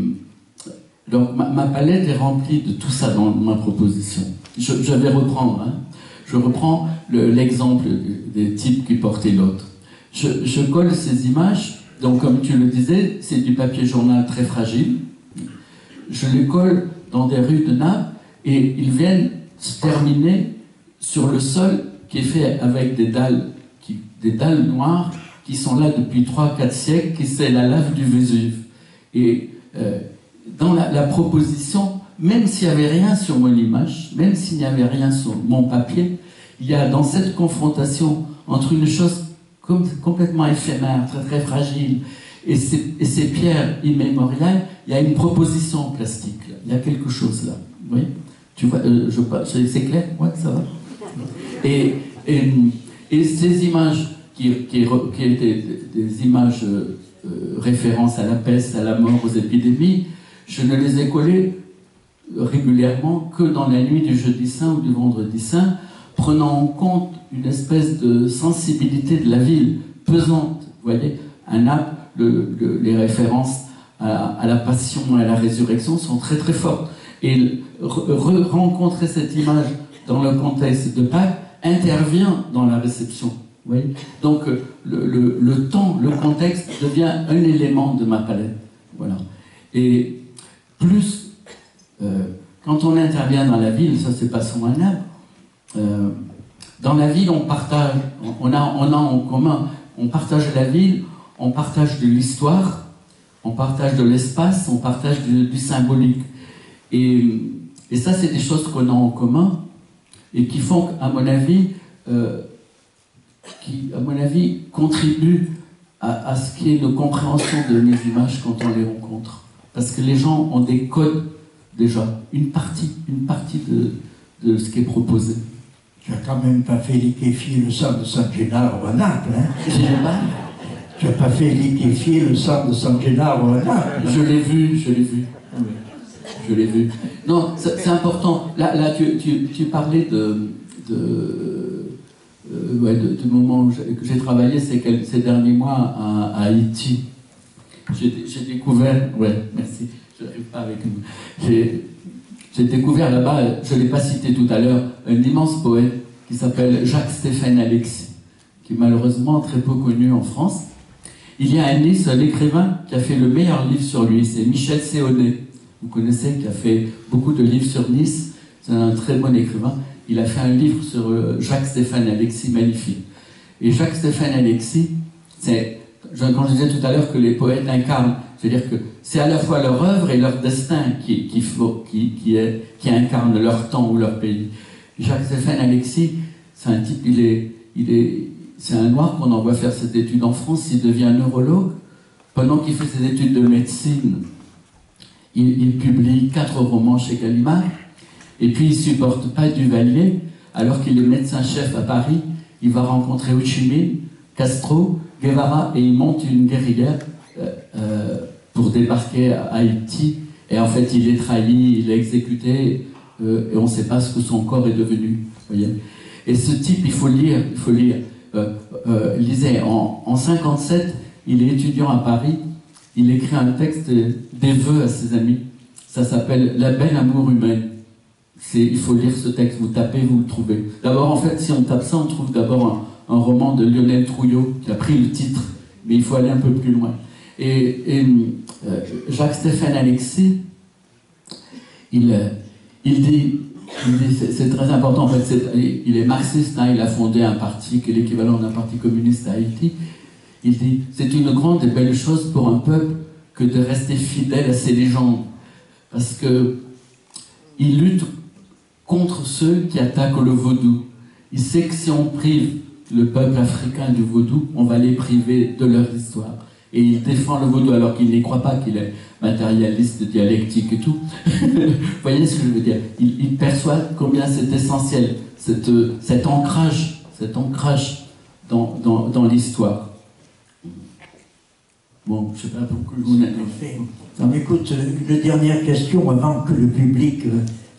[SPEAKER 2] donc ma palette est remplie de tout ça dans ma proposition. Je vais reprendre. Hein. Je reprends l'exemple des types qui portaient l'autre. Je colle ces images. Donc comme tu le disais, c'est du papier journal très fragile. Je les colle dans des rues de Naples et ils viennent se terminer sur le sol qui est fait avec des dalles noires qui sont là depuis 3-4 siècles, qui c'est la lave du Vésuve. Et dans la proposition, même s'il n'y avait rien sur mon image, même s'il n'y avait rien sur mon papier, il y a dans cette confrontation entre une chose complètement éphémère, très très fragile, et ces pierres immémoriales, il y a une proposition plastique, là. Il y a quelque chose là. Oui, tu vois, c'est clair, ouais, ça va. Et ces images qui étaient des images références à la peste, à la mort, aux épidémies, je ne les ai collées régulièrement que dans la nuit du jeudi saint ou du vendredi saint, prenant en compte une espèce de sensibilité de la ville pesante. Vous voyez, à Naples, les références à la passion et à la résurrection sont très très fortes. Et rencontrer cette image dans le contexte de Pâques intervient dans la réception. Vous voyez, donc le temps, le contexte devient un élément de ma palette. Voilà. Et plus, quand on intervient dans la ville, ça c'est pas son Naples, dans la ville on partage, on a en commun, on partage la ville, on partage de l'histoire, on partage de l'espace, on partage du symbolique. Et ça c'est des choses qu'on a en commun et qui font, à mon avis, contribuent à ce qui est de compréhension de mes images quand on les rencontre. Parce que les gens ont des codes déjà, une partie de ce qui est proposé.
[SPEAKER 1] Tu n'as quand même pas fait liquéfier le sang de San Gennaro à Naples, hein? Tu n'as pas fait liquéfier le sang de San Gennaro à Naples.
[SPEAKER 2] Je l'ai vu. Je l'ai vu. Non, c'est important. Là tu parlais du moment où j'ai travaillé ces derniers mois à Haïti. J'ai découvert... Ouais, merci. Je n'arrive pas avec nous. J'ai découvert là-bas, je ne l'ai pas cité tout à l'heure, un immense poète qui s'appelle Jacques-Stéphane Alexis, qui est malheureusement très peu connu en France. Il y a à Nice un écrivain qui a fait le meilleur livre sur lui, c'est Michel Séonnet. Vous connaissez, qui a fait beaucoup de livres sur Nice. C'est un très bon écrivain. Il a fait un livre sur Jacques-Stéphane Alexis, magnifique. Et Jacques-Stéphane Alexis, c'est, quand je disais tout à l'heure que les poètes incarnent, c'est-à-dire que c'est à la fois leur œuvre et leur destin qui incarnent leur temps ou leur pays. Jacques-Stéphane Alexis, c'est un type, c'est un noir qu'on envoie faire cette étude en France, il devient neurologue. Pendant qu'il fait ses études de médecine, il publie 4 romans chez Gallimard, et puis il ne supporte pas Duvalier, alors qu'il est médecin-chef à Paris, il va rencontrer Ho Chi Minh, Castro, Guevara, et il monte une guérilla pour débarquer à Haïti, et en fait il est trahi, il est exécuté, et on ne sait pas ce que son corps est devenu. Voyez. Et ce type, il faut lire. Lisez, en 1957, il est étudiant à Paris, il écrit un texte des vœux à ses amis. Ça s'appelle « La belle amour humaine ». Il faut lire ce texte, vous tapez, vous le trouvez. D'abord, en fait, si on tape ça, on trouve d'abord un roman de Lionel Trouillot qui a pris le titre, mais il faut aller un peu plus loin. Et Jacques-Stéphane Alexis, il dit, c'est très important, en fait, il est marxiste, hein, il a fondé un parti qui est l'équivalent d'un parti communiste à Haïti. Il dit, c'est une grande et belle chose pour un peuple que de rester fidèle à ses légendes. Parce que il lutte contre ceux qui attaquent le vaudou. Il sait que si on prive le peuple africain du vaudou, on va les priver de leur histoire. Et il défend le vaudou alors qu'il n'y croit pas, qu'il est matérialiste, dialectique et tout. Vous voyez ce que je veux dire? Il perçoit combien c'est essentiel, cet ancrage dans l'histoire. Bon, je ne sais pas pourquoi vous n'avez fait.
[SPEAKER 1] Écoute, une dernière question avant que le public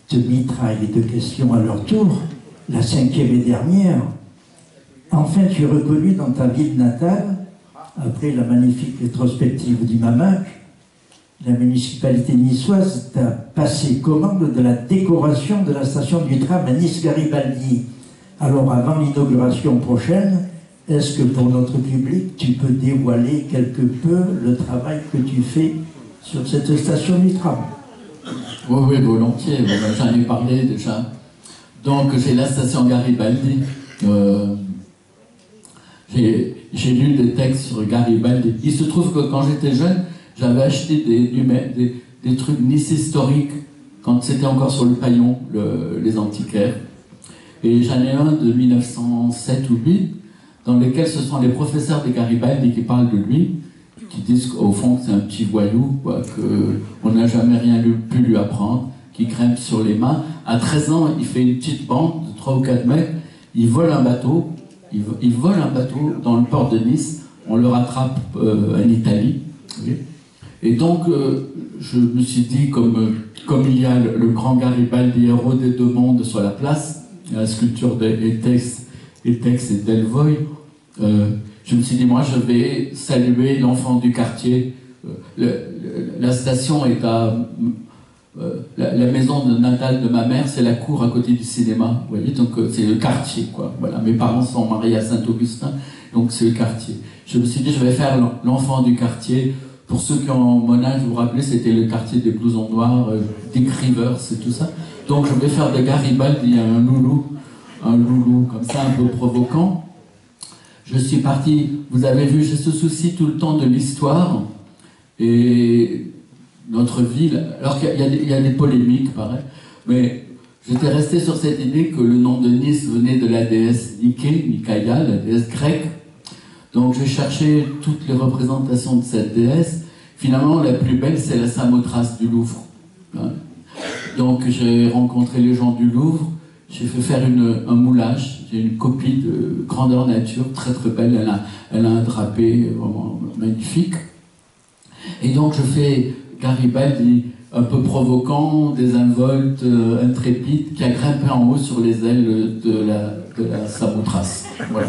[SPEAKER 1] te mitraille de questions à leur tour. La 5e et dernière. Enfin, tu es reconnu dans ta ville natale, après la magnifique rétrospective du Mamac, la municipalité niçoise t'a passé commande de la décoration de la station du tram à Nice-Garibaldi. Alors, avant l'inauguration prochaine, est-ce que pour notre public, tu peux dévoiler quelque peu le travail que tu fais sur cette station du tram?
[SPEAKER 2] Oui, volontiers. J'en ai parlé déjà. Donc, j'ai la station Garibaldi. J'ai lu des textes sur Garibaldi. Il se trouve que quand j'étais jeune, j'avais acheté des trucs Nice historiques quand c'était encore sur le paillon, les antiquaires. Et j'en ai un de 1907 ou 8, dans lesquels ce sont les professeurs de Garibaldi qui parlent de lui, qui disent au fond que c'est un petit voyou, qu'on n'a jamais rien pu lui apprendre, qui grimpe sur les mains. À 13 ans, il fait une petite bande de 3 ou 4 mecs, il vole un bateau, ils volent un bateau dans le port de Nice, on le rattrape en Italie. Et donc, je me suis dit, comme il y a le grand Garibaldi, héros des deux mondes, sur la place, la sculpture d'Etex et Delvoye, je me suis dit, moi, je vais saluer l'enfant du quartier. La station est à... la maison natale de ma mère, c'est la cour à côté du cinéma, vous voyez, donc c'est le quartier, quoi. Voilà, mes parents sont mariés à Saint-Augustin, donc c'est le quartier. Je me suis dit, je vais faire l'enfant du quartier. Pour ceux qui ont mon âge, vous vous rappelez, c'était le quartier des blousons noirs, Dick Rivers et tout ça. Donc je vais faire de Garibaldi un loulou comme ça, un peu provoquant. Je suis parti, vous avez vu, j'ai ce souci tout le temps de l'histoire, et notre ville, alors qu'il y a des polémiques, pareil, mais j'étais resté sur cette idée que le nom de Nice venait de la déesse Nikaïa, la déesse grecque. Donc j'ai cherché toutes les représentations de cette déesse. Finalement, la plus belle, c'est la Samothrace du Louvre. Donc j'ai rencontré les gens du Louvre, j'ai fait faire un moulage, j'ai une copie de grandeur nature, très très belle, elle a un drapé vraiment magnifique. Et donc je fais Garibaldi un peu provoquant, désinvolte, intrépide, qui a grimpé en haut sur les ailes de la Samothrace. Voilà.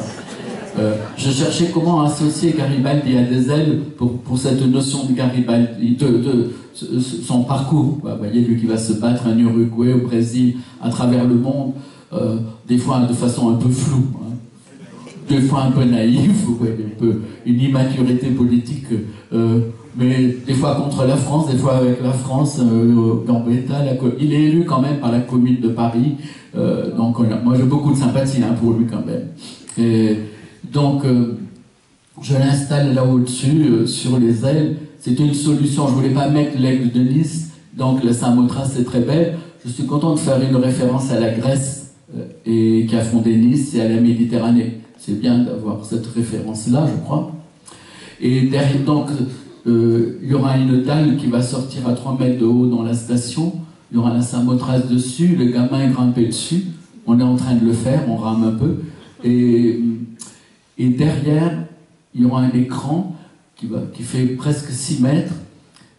[SPEAKER 2] Je cherchais comment associer Garibaldi à des ailes pour cette notion de Garibaldi, de son parcours. Vous voyez, lui qui va se battre en Uruguay, au Brésil, à travers le monde, des fois de façon un peu floue, hein, des fois un peu naïve, une immaturité politique, mais des fois contre la France, des fois avec la France, Gambetta, il est élu quand même par la Commune de Paris, donc moi j'ai beaucoup de sympathie pour lui quand même. Et donc, je l'installe là au-dessus, sur les ailes. C'était une solution. Je ne voulais pas mettre l'aigle de Nice, donc la Samothrace, c'est très belle. Je suis content de faire une référence à la Grèce et qui a fondé Nice et à la Méditerranée. C'est bien d'avoir cette référence-là, je crois. Et derrière, donc, il y aura une dalle qui va sortir à 3 mètres de haut dans la station. Il y aura la Samothrace dessus, le gamin est grimpé dessus. On est en train de le faire, on rame un peu. Et derrière, il y aura un écran qui fait presque 6 mètres,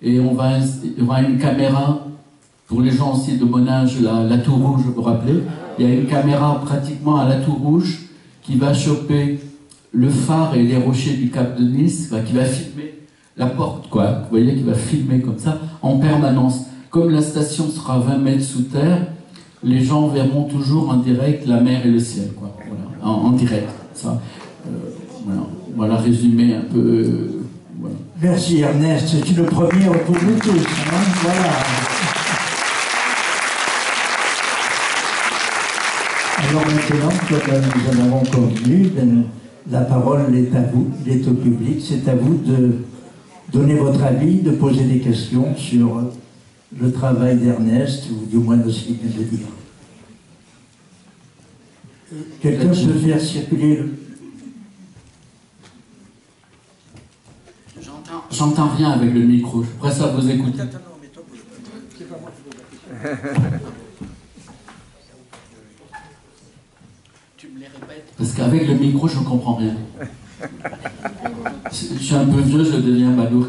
[SPEAKER 2] et il y aura une caméra, pour les gens aussi de mon âge, la Tour Rouge, vous vous rappelez, il y a une caméra pratiquement à la Tour Rouge qui va choper le phare et les rochers du Cap de Nice, qui va filmer la porte, quoi, vous voyez, qui va filmer comme ça, en permanence. Comme la station sera 20 mètres sous terre, les gens verront toujours en direct la mer et le ciel, quoi, voilà, en direct, ça. Voilà, résumé un peu. Voilà.
[SPEAKER 1] Merci Ernest, c'est une première pour nous tous. Hein, voilà. Alors maintenant, comme nous en avons convenu, la parole est à vous, il est au public, c'est à vous de donner votre avis, de poser des questions sur le travail d'Ernest, ou du moins de ce qu'il vient de dire. Quelqu'un peut faire circuler le...
[SPEAKER 2] J'entends rien avec le micro, je pourrais ça vous écouter. Tu me les répètes? Parce qu'avec le micro, je ne comprends rien. Je suis un peu vieux, je deviens balourd.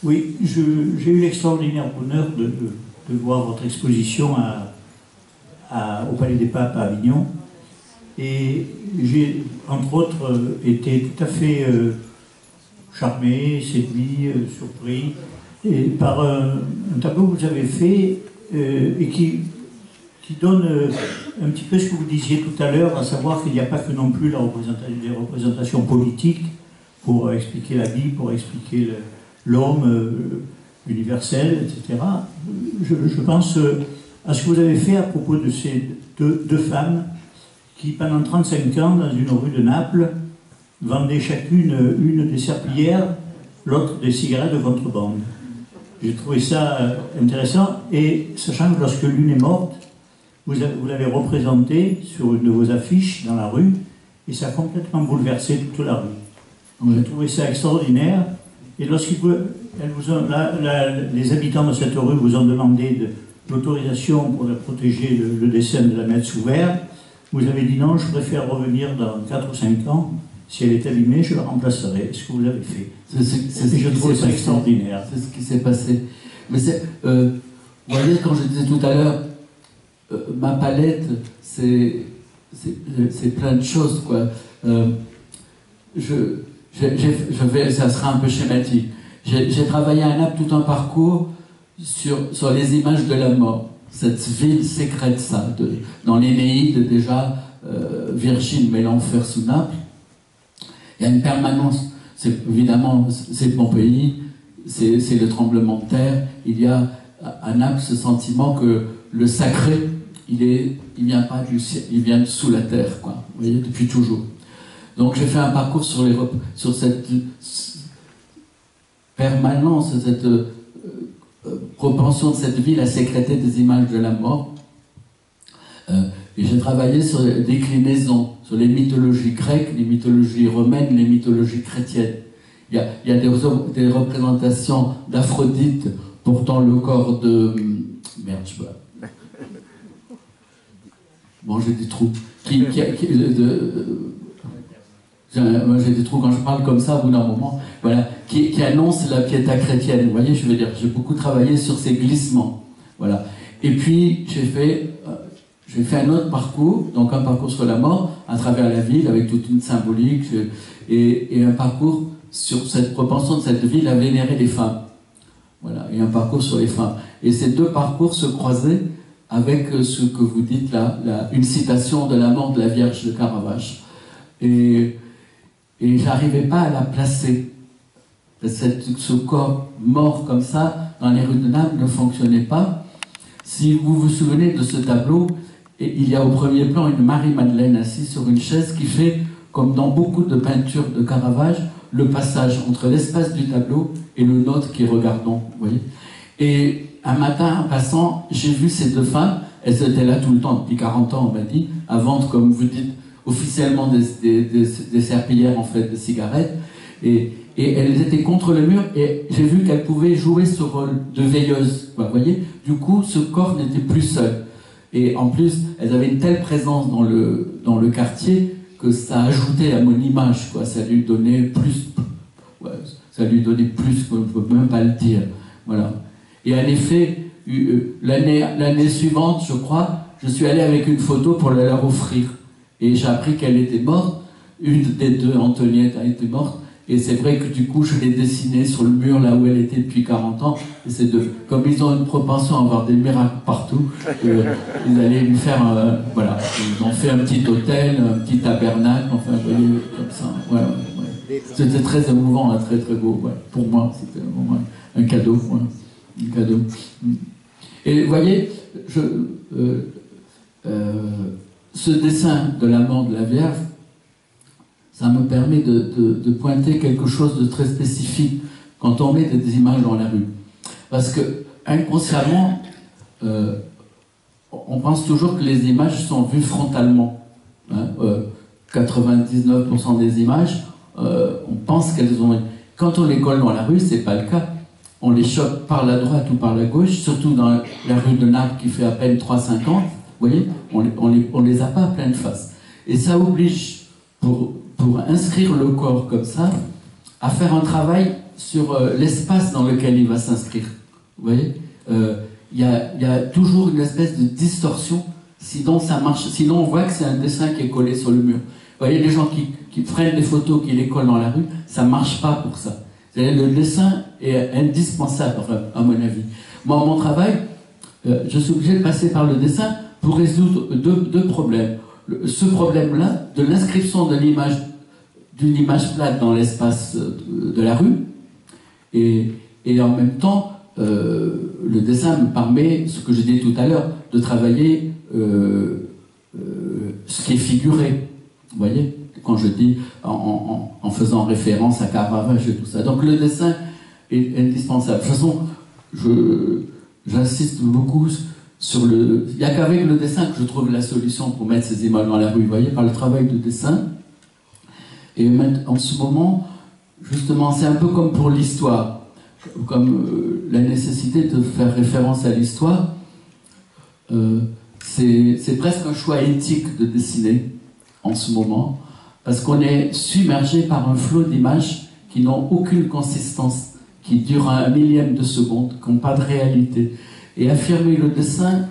[SPEAKER 3] Oui, j'ai eu l'extraordinaire bonheur de voir votre exposition au Palais des Papes à Avignon. Et j'ai, entre autres, été tout à fait charmé, séduit, surpris par un tableau que vous avez fait et qui donne un petit peu ce que vous disiez tout à l'heure, à savoir qu'il n'y a pas que non plus des représentations politiques pour expliquer la vie, pour expliquer l'homme universel, etc. Je pense à ce que vous avez fait à propos de ces deux femmes qui, pendant 35 ans, dans une rue de Naples, vendaient chacune une des serpillières, l'autre des cigarettes de contrebande. J'ai trouvé ça intéressant, et sachant que lorsque l'une est morte, vous l'avez représentée sur une de vos affiches dans la rue, et ça a complètement bouleversé toute la rue. Donc j'ai trouvé ça extraordinaire, et lorsqu'ils les habitants de cette rue vous ont demandé l'autorisation pour protéger le dessin de la mettre sous verre. Vous avez dit non, je préfère revenir dans 4 ou 5 ans. Si elle est abîmée, je la remplacerai. Ce que vous avez fait. Je trouve ça extraordinaire.
[SPEAKER 2] C'est ce qui s'est passé. Mais vous voyez, quand je disais tout à l'heure, ma palette, c'est plein de choses, quoi. Ça sera un peu schématique. J'ai travaillé à Naples tout un parcours sur les images de la mort. Cette ville sécrète ça. Dans l'Énéide, déjà, Virgile met l'enfer sous Naples. Il y a une permanence. Évidemment, c'est mon pays, c'est le tremblement de terre. Il y a à Naples ce sentiment que le sacré, il vient pas du ciel, il vient de sous la terre, quoi. Vous voyez, depuis toujours. Donc j'ai fait un parcours sur cette permanence, cette propension de cette ville à sécréter des images de la mort. Et j'ai travaillé sur les déclinaisons, sur les mythologies grecques, les mythologies romaines, les mythologies chrétiennes. Il y a des représentations d'Aphrodite portant le corps de... Merde, je vois. Bon, j'ai des trous. J'ai des trous quand je parle comme ça, au bout d'un moment. Voilà, qui annonce la piété chrétienne. Vous voyez, je veux dire, j'ai beaucoup travaillé sur ces glissements. Voilà. Et puis, j'ai fait un autre parcours, donc un parcours sur la mort, à travers la ville, avec toute une symbolique, et un parcours sur cette propension de cette ville à vénérer les femmes. Voilà, et un parcours sur les femmes. Et ces deux parcours se croisaient avec ce que vous dites là, une citation de la mort de la Vierge de Caravage. Et j'arrivais pas à la placer. Ce corps mort comme ça, dans les rues de Naples, ne fonctionnait pas. Si vous vous souvenez de ce tableau, il y a au premier plan une Marie-Madeleine assise sur une chaise qui fait, comme dans beaucoup de peintures de Caravage, le passage entre l'espace du tableau et le nôtre qui regardons. Vous voyez. Et un matin, en passant, j'ai vu ces deux femmes. Elles étaient là tout le temps, depuis 40 ans, on m'a dit, à vendre, comme vous dites, officiellement des serpillières, en fait, de cigarettes. Et elles étaient contre le mur, et j'ai vu qu'elles pouvaient jouer ce rôle de veilleuse. Vous voyez. Du coup, ce corps n'était plus seul. Et en plus, elles avaient une telle présence dans le quartier que ça ajoutait à mon image, quoi. Ça lui donnait plus. Ouais, ça lui donnait plus, on ne peut même pas le dire. Voilà. Et en effet, l'année suivante, je crois, je suis allé avec une photo pour la leur offrir. Et j'ai appris qu'elle était morte. Une des deux, Antoniette, a été morte. Et c'est vrai que du coup, je l'ai dessinée sur le mur, là où elle était depuis 40 ans. Et c'est comme ils ont une propension à avoir des miracles partout, ils allaient lui faire, voilà, ils ont fait un petit hôtel, un petit tabernacle, enfin, vous voyez, comme ça. Ouais. C'était très émouvant, hein, très très beau. Ouais. Pour moi, c'était vraiment un cadeau. Ouais. Un cadeau. Et vous voyez, ce dessin de la mort de la Vierge, ça me permet de pointer quelque chose de très spécifique quand on met des images dans la rue. Parce que, inconsciemment, on pense toujours que les images sont vues frontalement. Hein, 99% des images, on pense qu'elles ont... Quand on les colle dans la rue, c'est pas le cas. On les chope par la droite ou par la gauche, surtout dans la rue de Naples qui fait à peine 3,50. Vous voyez, on les a pas à pleine face. Et ça oblige, pour inscrire le corps comme ça, à faire un travail sur l'espace dans lequel il va s'inscrire. Vous voyez, y a toujours une espèce de distorsion, sinon ça marche, sinon on voit que c'est un dessin qui est collé sur le mur. Vous voyez, les gens qui prennent des photos, qui les collent dans la rue, ça marche pas pour ça. Le dessin est indispensable, à mon avis. Moi, mon travail, je suis obligé de passer par le dessin pour résoudre deux problèmes. Ce problème-là, de l'inscription d'une image plate dans l'espace de la rue, et en même temps, le dessin me permet, ce que je disais tout à l'heure, de travailler ce qui est figuré. Vous voyez, quand je dis en faisant référence à Caravage et tout ça. Donc le dessin est indispensable. De toute façon, j'insiste beaucoup sur le... Il n'y a qu'avec le dessin que je trouve la solution pour mettre ces images dans la rue, vous voyez, par le travail de dessin. Et en ce moment, justement, c'est un peu comme pour l'histoire, comme la nécessité de faire référence à l'histoire. c'est presque un choix éthique de dessiner en ce moment, parce qu'on est submergé par un flot d'images qui n'ont aucune consistance, qui durent un millième de seconde, qui n'ont pas de réalité. Et affirmer le dessin,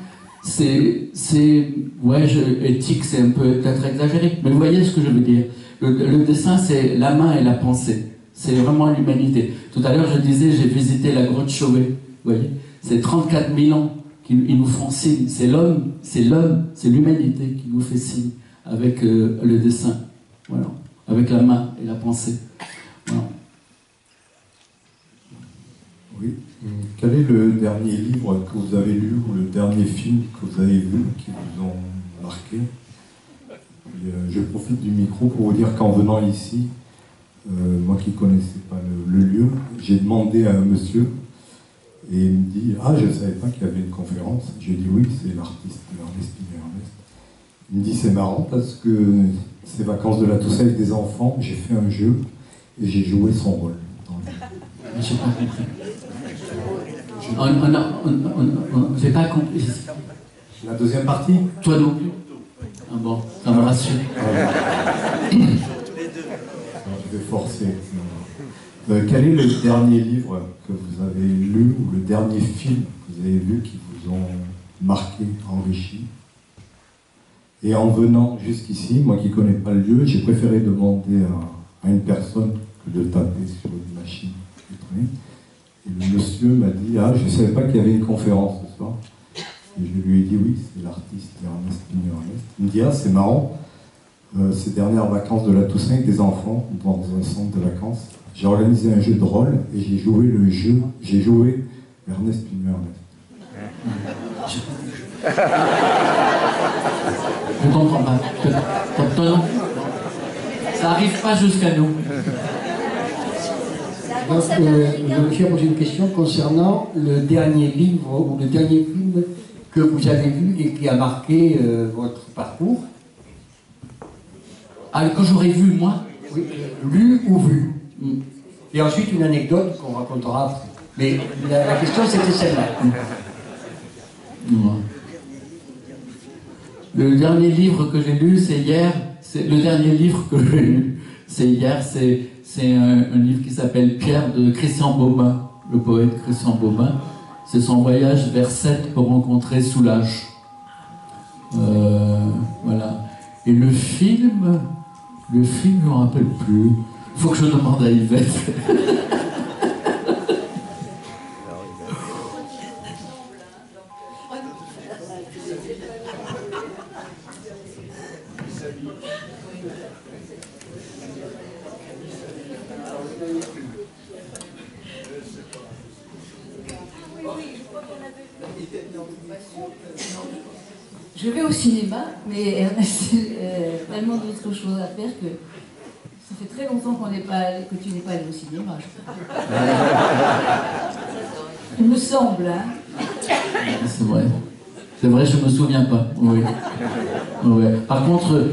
[SPEAKER 2] éthique, c'est un peu peut-être exagéré, mais vous voyez ce que je veux dire. Le dessin, c'est la main et la pensée. C'est vraiment l'humanité. Tout à l'heure, je disais, j'ai visité la grotte Chauvet. Vous voyez, c'est 34 000 ans qu'ils nous font signe. C'est l'homme, c'est l'humanité qui nous fait signe avec le dessin. Voilà, avec la main et la pensée. Voilà.
[SPEAKER 4] Oui. Quel est le dernier livre que vous avez lu ou le dernier film que vous avez vu qui vous ont marqué? Et, je profite du micro pour vous dire qu'en venant ici, moi qui ne connaissais pas le lieu, j'ai demandé à un monsieur et il me dit « Ah, je ne savais pas qu'il y avait une conférence ». J'ai dit « Oui, c'est l'artiste Ernest Pinault Ernest ». Il me dit « C'est marrant parce que ces vacances de la Toussaint avec des enfants, j'ai fait un jeu et j'ai joué son rôle dans le jeu. »
[SPEAKER 2] J'ai pas compris. J'ai pas compris.
[SPEAKER 4] La deuxième partie?
[SPEAKER 2] Toi non plus? Ah bon, ça me rassure.
[SPEAKER 4] Je vais forcer. Quel est le dernier livre que vous avez lu ou le dernier film que vous avez vu qui vous ont marqué, enrichi? Et en venant jusqu'ici, moi qui ne connais pas le lieu, j'ai préféré demander à une personne que de taper sur une machine. Et le monsieur m'a dit « Ah, je ne savais pas qu'il y avait une conférence ce soir ». Et je lui ai dit « Oui, c'est l'artiste Ernest Pinault Ernest ». Il me dit « Ah, c'est marrant, ces dernières vacances de la Toussaint avec des enfants, dans un centre de vacances, j'ai organisé un jeu de rôle et j'ai joué Ernest Pinault Ernest ».
[SPEAKER 2] Je comprends pas. Toi non? Ça arrive pas jusqu'à nous.
[SPEAKER 5] Donc, le monsieur a posé une question concernant le dernier livre ou le dernier film que vous avez vu et qui a marqué votre parcours.
[SPEAKER 2] Ah, que j'aurais vu, moi?
[SPEAKER 5] Oui, lu ou vu. Et ensuite, une anecdote qu'on racontera après. Mais la question, c'était celle-là.
[SPEAKER 2] Le dernier livre que j'ai lu, c'est hier. Le dernier livre que j'ai lu, c'est hier. C'est un livre qui s'appelle Pierre de Christian Bobin, le poète Christian Bobin. C'est son voyage vers Sète pour rencontrer Soulages. Voilà. Et le film, je ne me rappelle plus. Il faut que je demande à Yvette.
[SPEAKER 6] Je vais au cinéma, mais Ernest a tellement d'autres choses à faire que ça fait très longtemps que tu n'es pas allé au cinéma, je crois. Il me semble, hein.
[SPEAKER 2] C'est vrai. C'est vrai, je ne me souviens pas. Oui. Ouais. Par contre,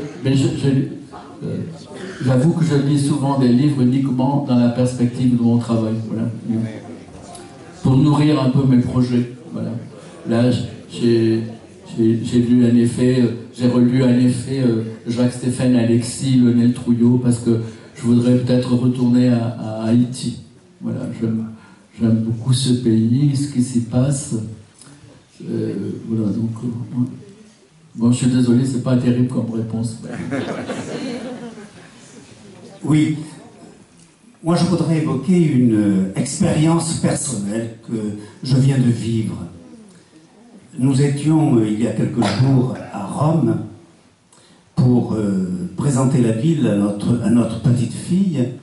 [SPEAKER 2] j'avoue que je lis souvent des livres uniquement dans la perspective de mon travail. Voilà. Pour nourrir un peu mes projets. Voilà. Là, j'ai lu en effet, j'ai relu en effet Jacques-Stéphane Alexis, Lionel Trouillot, parce que je voudrais peut-être retourner à Haïti. Voilà, j'aime beaucoup ce pays, ce qui s'y passe. Voilà, donc... Bon, je suis désolé, c'est pas terrible comme réponse.
[SPEAKER 7] Oui. Moi, je voudrais évoquer une expérience personnelle que je viens de vivre. Nous étions, il y a quelques jours, à Rome pour présenter la ville à notre petite fille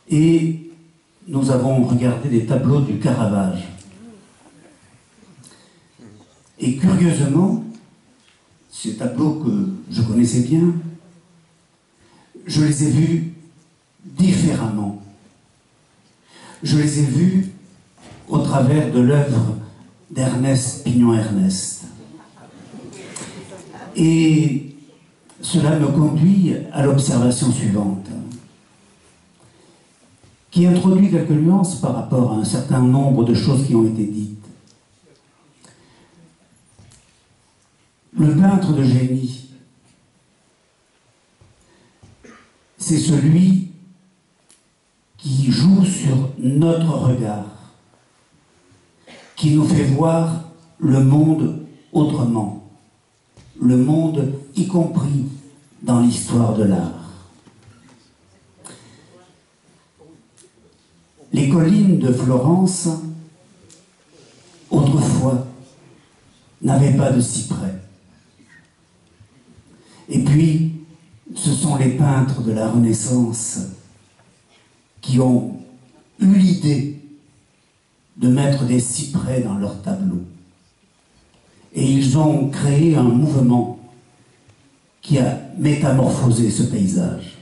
[SPEAKER 7] et nous avons regardé des tableaux du Caravage. Et curieusement, ces tableaux que je connaissais bien, je les ai vus différemment. Je les ai vus au travers de l'œuvre d'Ernest Pinault Ernest. Et cela me conduit à l'observation suivante, qui introduit quelques nuances par rapport à un certain nombre de choses qui ont été dites. Le peintre de génie, c'est celui qui joue sur notre regard, qui nous fait voir le monde autrement, le monde y compris dans l'histoire de l'art. Les collines de Florence, autrefois, n'avaient pas de cyprès. Et puis, ce sont les peintres de la Renaissance qui ont eu l'idée de mettre des cyprès dans leurs tableaux. Et ils ont créé un mouvement qui a métamorphosé ce paysage.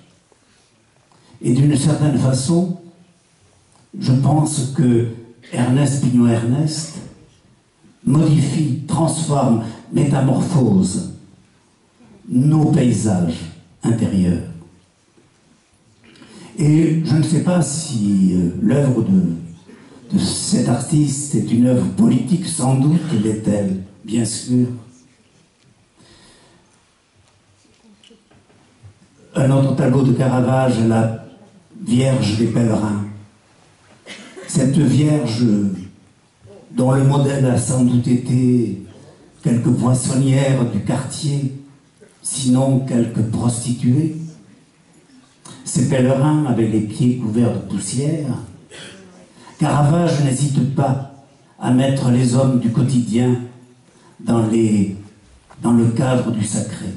[SPEAKER 7] Et d'une certaine façon, je pense que Ernest Pignon-Ernest modifie, transforme, métamorphose nos paysages intérieurs. Et je ne sais pas si l'œuvre de cet artiste est une œuvre politique, sans doute l'est-elle, bien sûr. Un autre tableau de Caravage, la Vierge des pèlerins. Cette Vierge dont le modèle a sans doute été quelques poissonnières du quartier, sinon quelques prostituées. Ces pèlerins avec les pieds couverts de poussière. Caravage n'hésite pas à mettre les hommes du quotidien dans le cadre du sacré.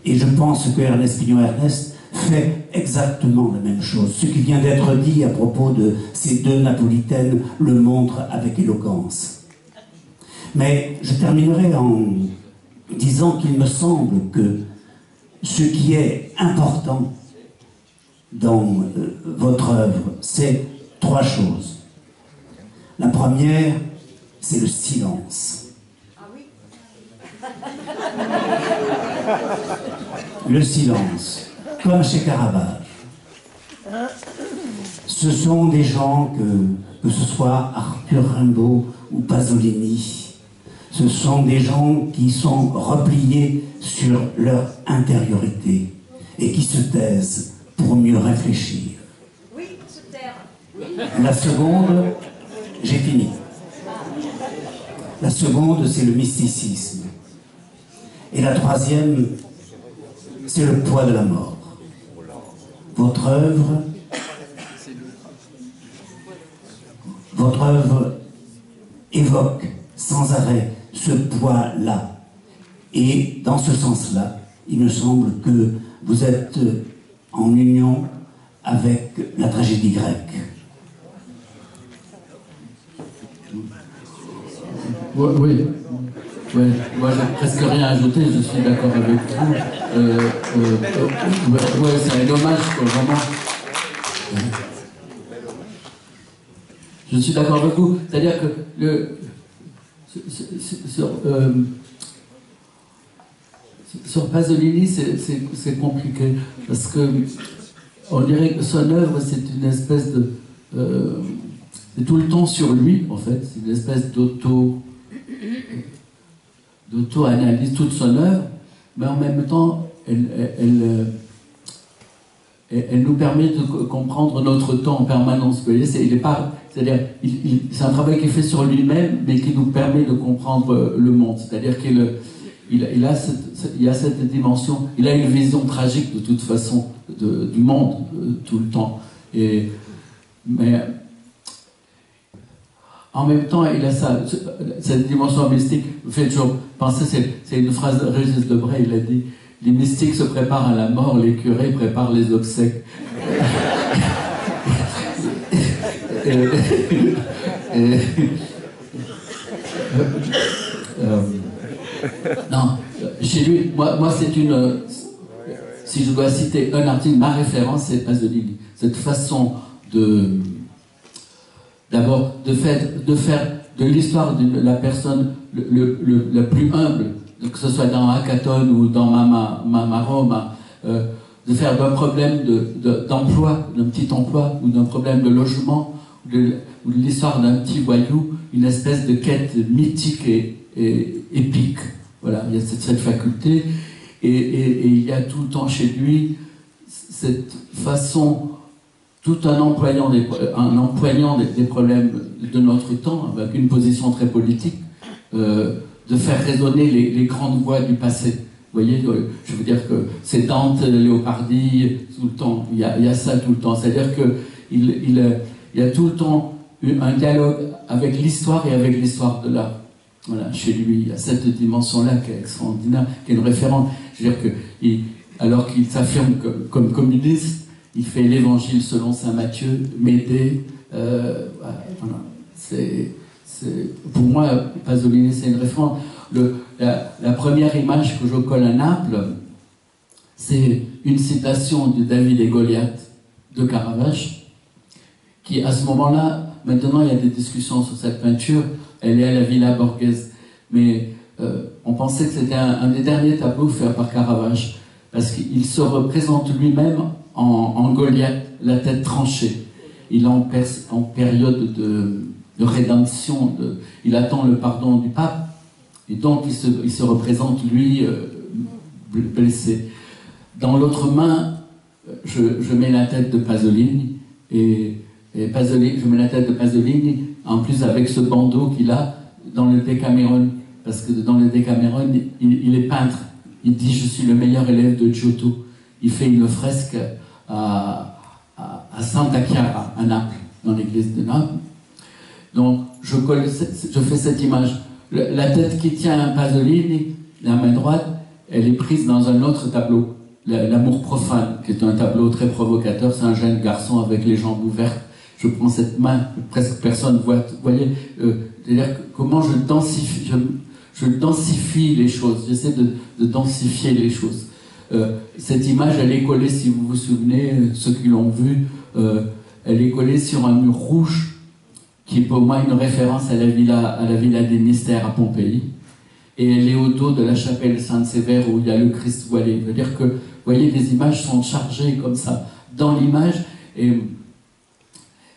[SPEAKER 7] Et je pense que Ernest Pignon-Ernest fait exactement la même chose. Ce qui vient d'être dit à propos de ces deux napolitaines le montre avec éloquence. Mais je terminerai en disant qu'il me semble que ce qui est important dans votre œuvre, c'est trois choses. La première, c'est le silence. Le silence, comme chez Caravage. Ce sont des gens que ce soit Arthur Rimbaud ou Pasolini, ce sont des gens qui sont repliés sur leur intériorité et qui se taisent pour mieux réfléchir.
[SPEAKER 6] Oui, se taire.
[SPEAKER 7] La seconde, j'ai fini. La seconde, c'est le mysticisme. Et la troisième, c'est le poids de la mort. Votre œuvre évoque sans arrêt ce poids-là. Et dans ce sens-là, il me semble que vous êtes en union avec la tragédie grecque.
[SPEAKER 2] Oui. Moi, j'ai presque rien à ajouter, je suis d'accord avec vous. C'est un hommage, vraiment. Je suis d'accord avec vous. C'est-à-dire que sur Pasolini, c'est compliqué. Parce que on dirait que son œuvre, c'est une espèce de... c'est tout le temps sur lui, en fait. C'est une espèce d'auto-analyse toute son œuvre, mais en même temps, elle nous permet de comprendre notre temps en permanence. Vous voyez, c'est-à-dire, c'est un travail qu'il fait sur lui-même, mais qui nous permet de comprendre le monde. C'est-à-dire qu'il a cette dimension, il a une vision tragique de toute façon du monde tout le temps. Mais en même temps, il a cette dimension mystique. Vous faites toujours penser, c'est une phrase de Régis Debray, il a dit « Les mystiques se préparent à la mort, les curés préparent les obsèques. » Non, chez lui, moi c'est une... Si je dois citer un article, ma référence, c'est Pasolini. Cette façon d'abord, de faire de l'histoire de la personne la plus humble, que ce soit dans Hackathon ou dans Mama Roma, de faire d'un problème d'emploi, d'un petit emploi, ou d'un problème de logement, ou de l'histoire d'un petit voyou, une espèce de quête mythique et épique. Voilà, il y a cette faculté, et il y a tout le temps chez lui cette façon, tout en employant des problèmes de notre temps, avec une position très politique, de faire résonner les grandes voix du passé. Vous voyez, je veux dire que c'est Dante, Léopardi, tout le temps, il y a ça tout le temps. C'est-à-dire qu'il y a tout le temps un dialogue avec l'histoire et avec l'histoire de l'art. Voilà, chez lui, il y a cette dimension-là qui est extraordinaire, qui est une référence. Je veux dire que, alors qu'il s'affirme comme communiste, il fait l'évangile selon saint Matthieu, Médée. Voilà. Pour moi, Pasolini, c'est une référence. La première image que je colle à Naples, c'est une citation de David et Goliath de Caravage, qui à ce moment-là, maintenant il y a des discussions sur cette peinture, elle est à la Villa Borghese, mais on pensait que c'était un des derniers tableaux faits par Caravage, parce qu'il se représente lui-même en Goliath, la tête tranchée. Il est en période de rédemption, il attend le pardon du pape, et donc il se représente lui blessé. Dans l'autre main, je mets la tête de Pasolini, et Pasolini, je mets la tête de Pasolini, en plus avec ce bandeau qu'il a dans le Decameron, parce que dans le Decameron, il est peintre. Il dit « Je suis le meilleur élève de Giotto ». Il fait une fresque à Santa Chiara, à Naples, dans l'église de Naples. Donc, je fais cette image. La tête qui tient à Pasolini, la main droite, elle est prise dans un autre tableau, L'amour profane, qui est un tableau très provocateur. C'est un jeune garçon avec les jambes ouvertes. Je prends cette main, presque personne voit. Vous voyez, c'est-à-dire comment je densifie les choses. J'essaie de densifier les choses. Cette image, elle est collée, si vous vous souvenez, ceux qui l'ont vue, elle est collée sur un mur rouge, qui est pour moi une référence à la Villa des Mystères à Pompéi. Et elle est au dos de la chapelle Saint-Sévère où il y a le Christ voilé. C'est-à-dire que, vous voyez, les images sont chargées comme ça, dans l'image. Et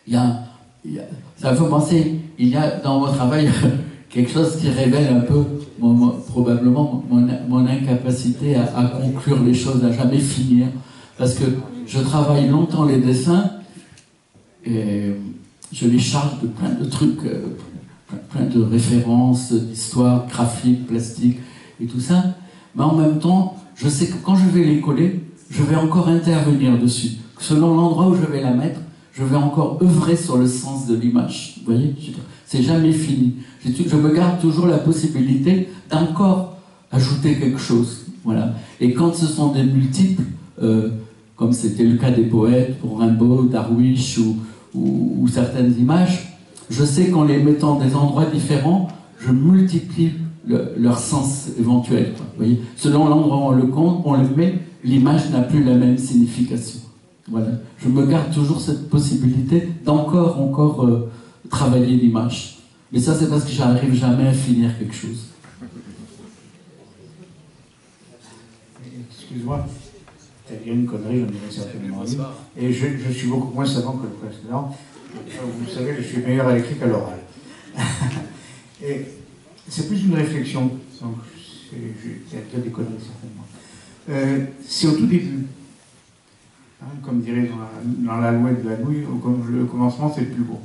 [SPEAKER 2] ça me fait penser, il y a dans mon travail quelque chose qui révèle un peu, probablement, mon incapacité à conclure les choses, à jamais finir. Parce que je travaille longtemps les dessins, et je les charge de plein de trucs, plein de références, d'histoires, graphiques, plastiques et tout ça. Mais en même temps, je sais que quand je vais les coller, je vais encore intervenir dessus. Selon l'endroit où je vais la mettre, je vais encore œuvrer sur le sens de l'image. Vous voyez, c'est jamais fini. Je me garde toujours la possibilité d'encore ajouter quelque chose. Voilà. Et quand ce sont des multiples, comme c'était le cas des poètes, pour Rimbaud, Darwish ou certaines images, je sais qu'en les mettant dans des endroits différents, je multiplie leur sens éventuel. Vous voyez, selon l'endroit où on le compte, on le met, l'image n'a plus la même signification. Voilà. Je me garde toujours cette possibilité d'encore travailler l'image. Mais ça, c'est parce que j'arrive jamais à finir quelque chose.
[SPEAKER 3] Excuse-moi, tu as dit une connerie, j'en dirais certainement une. Et je suis beaucoup moins savant que le précédent. Vous savez, je suis meilleur à l'écrit qu'à l'oral. Et c'est plus une réflexion. Donc, il y a déjà des conneries, certainement. C'est au tout début. Hein, comme dirait dans l'Alouette de la Nouille, le commencement, c'est le plus beau.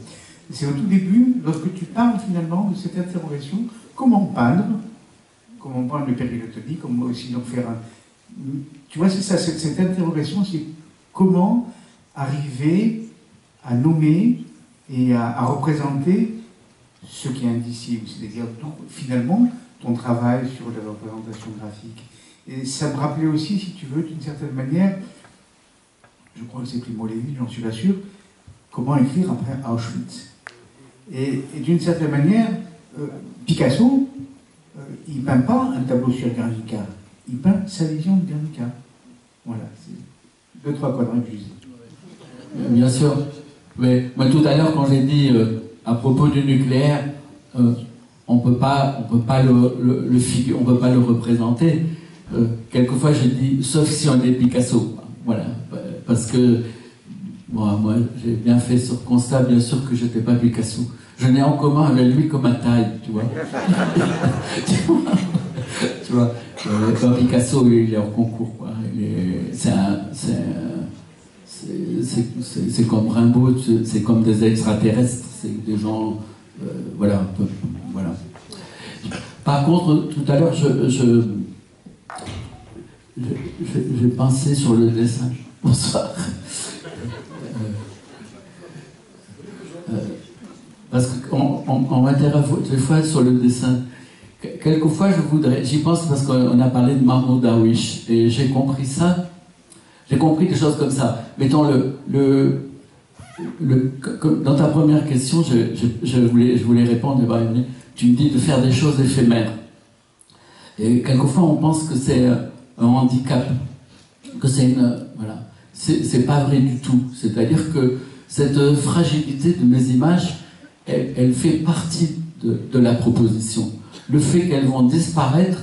[SPEAKER 3] C'est au tout début, lorsque tu parles finalement de cette interrogation, comment peindre le périlotonie, comment aussi donc faire un... Tu vois, c'est ça, cette interrogation, c'est comment arriver à nommer et à représenter ce qui est indicible, c'est-à-dire finalement ton travail sur la représentation graphique. Et ça me rappelait aussi, si tu veux, d'une certaine manière, je crois que c'est Primo Levi, j'en suis pas sûr, comment écrire après Auschwitz. Et d'une certaine manière, Picasso, il ne peint pas un tableau sur Guernica, il peint sa vision de Guernica. Voilà, c'est 2-3 conneries que je dis.
[SPEAKER 2] Bien sûr. Mais moi, tout à l'heure, quand j'ai dit à propos du nucléaire, on peut pas le représenter. Quelquefois, j'ai dit, sauf si on est Picasso. Voilà, parce que moi, j'ai bien fait sur constat, bien sûr, que j'étais pas Picasso. Je n'ai en commun avec lui que ma taille, tu vois. Tu vois, comme Picasso, il est en concours, quoi. C'est comme Rimbaud, c'est comme des extraterrestres, c'est des gens, voilà, un peu, voilà. Par contre, tout à l'heure, j'ai pensé sur le dessin. Bonsoir. Parce qu'on m'interroge des fois sur le dessin. Quelquefois, j'y pense parce qu'on a parlé de Mahmoud Darwish, et j'ai compris ça. J'ai compris des choses comme ça. Mettons dans ta première question, je voulais répondre. Tu me dis de faire des choses éphémères. Et quelquefois, on pense que c'est un handicap, que c'est voilà. C'est pas vrai du tout. C'est-à-dire que cette fragilité de mes images, elle fait partie de la proposition. Le fait qu'elles vont disparaître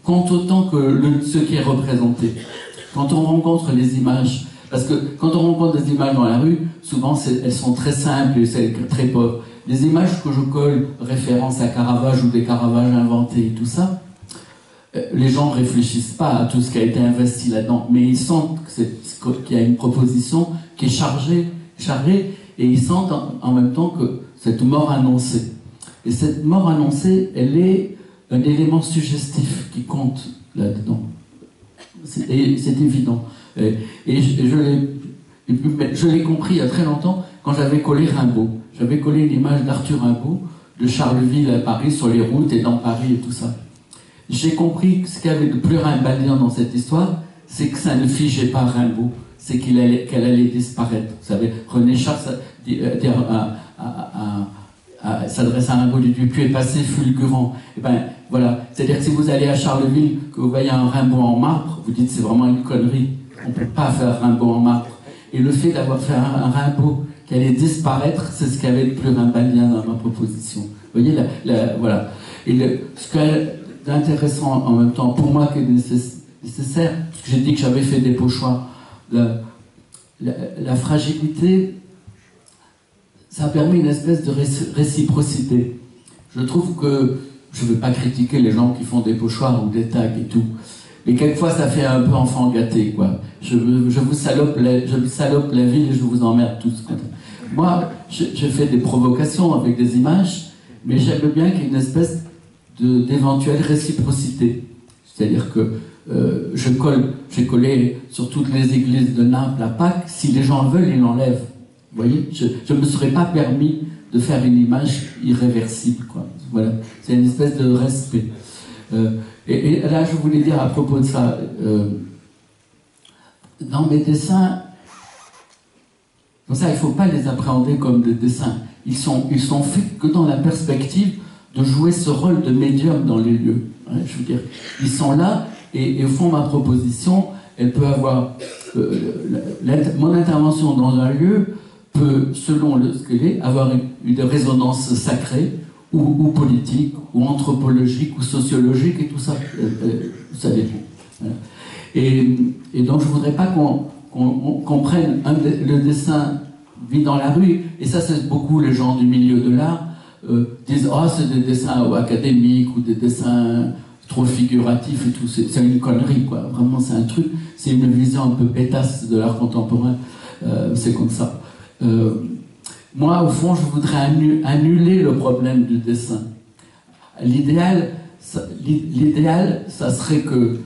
[SPEAKER 2] compte autant que ce qui est représenté. Quand on rencontre les images, parce que quand on rencontre des images dans la rue, souvent elles sont très simples et c'est très pauvres. Les images que je colle, référence à Caravage ou des Caravages inventés et tout ça, les gens ne réfléchissent pas à tout ce qui a été investi là-dedans, mais ils sentent qu'il y a une proposition qui est chargée, et ils sentent en même temps que cette mort annoncée. Et cette mort annoncée, elle est un élément suggestif qui compte là-dedans. C'est évident. Et je l'ai compris il y a très longtemps quand j'avais collé Rimbaud. J'avais collé l'image d'Arthur Rimbaud de Charleville à Paris, sur les routes et dans Paris et tout ça. J'ai compris que ce qu'il y avait de plus rimbaudien dans cette histoire, c'est que ça ne figeait pas Rimbaud, c'est qu'elle allait disparaître. Vous savez, René Char s'adresse à Rimbaud, du puits est passé fulgurant. Et ben voilà, c'est-à-dire que si vous allez à Charleville, que vous voyez un Rimbaud en marbre, vous dites c'est vraiment une connerie. On ne peut pas faire Rimbaud en marbre. Et le fait d'avoir fait un Rimbaud qui allait disparaître, c'est ce qu'il y avait de plus rimbaudien dans ma proposition. Vous voyez, voilà. Et ce qui est intéressant en même temps, pour moi, qui est nécessaire, parce que j'ai dit que j'avais fait des pochoirs, la fragilité, ça a permis une espèce de réciprocité. Je trouve que, je ne veux pas critiquer les gens qui font des pochoirs ou des tags et tout, mais quelquefois ça fait un peu enfant gâté, quoi. Je vous salope la ville et je vous emmerde tous. Moi, je fais des provocations avec des images, mais j'aime bien qu'il y ait une espèce d'éventuelle réciprocité. C'est-à-dire que j'ai collé sur toutes les églises de Naples à Pâques, si les gens le veulent, ils l'enlèvent. Vous voyez, je ne me serais pas permis de faire une image irréversible, quoi. Voilà, c'est une espèce de respect. Et là, je voulais dire à propos de ça, dans mes dessins, comme ça, il ne faut pas les appréhender comme des dessins. Ils sont faits que dans la perspective de jouer ce rôle de médium dans les lieux. Hein, je veux dire, ils sont là, et au fond, ma proposition, elle peut avoir... mon intervention dans un lieu peut, selon ce qu'elle est, avoir une résonance sacrée, ou politique, ou anthropologique, ou sociologique, et tout ça, ça dépend. Voilà. Et donc, je ne voudrais pas qu'on prenne le dessin vit dans la rue, et ça, c'est beaucoup les gens du milieu de l'art, disent « Ah, c'est des dessins académiques, ou des dessins trop figuratifs et tout. » C'est une connerie, quoi. Vraiment, c'est un truc, c'est une vision un peu pétasse de l'art contemporain. C'est comme ça. Moi, au fond, je voudrais annuler le problème du dessin. L'idéal, ça serait que,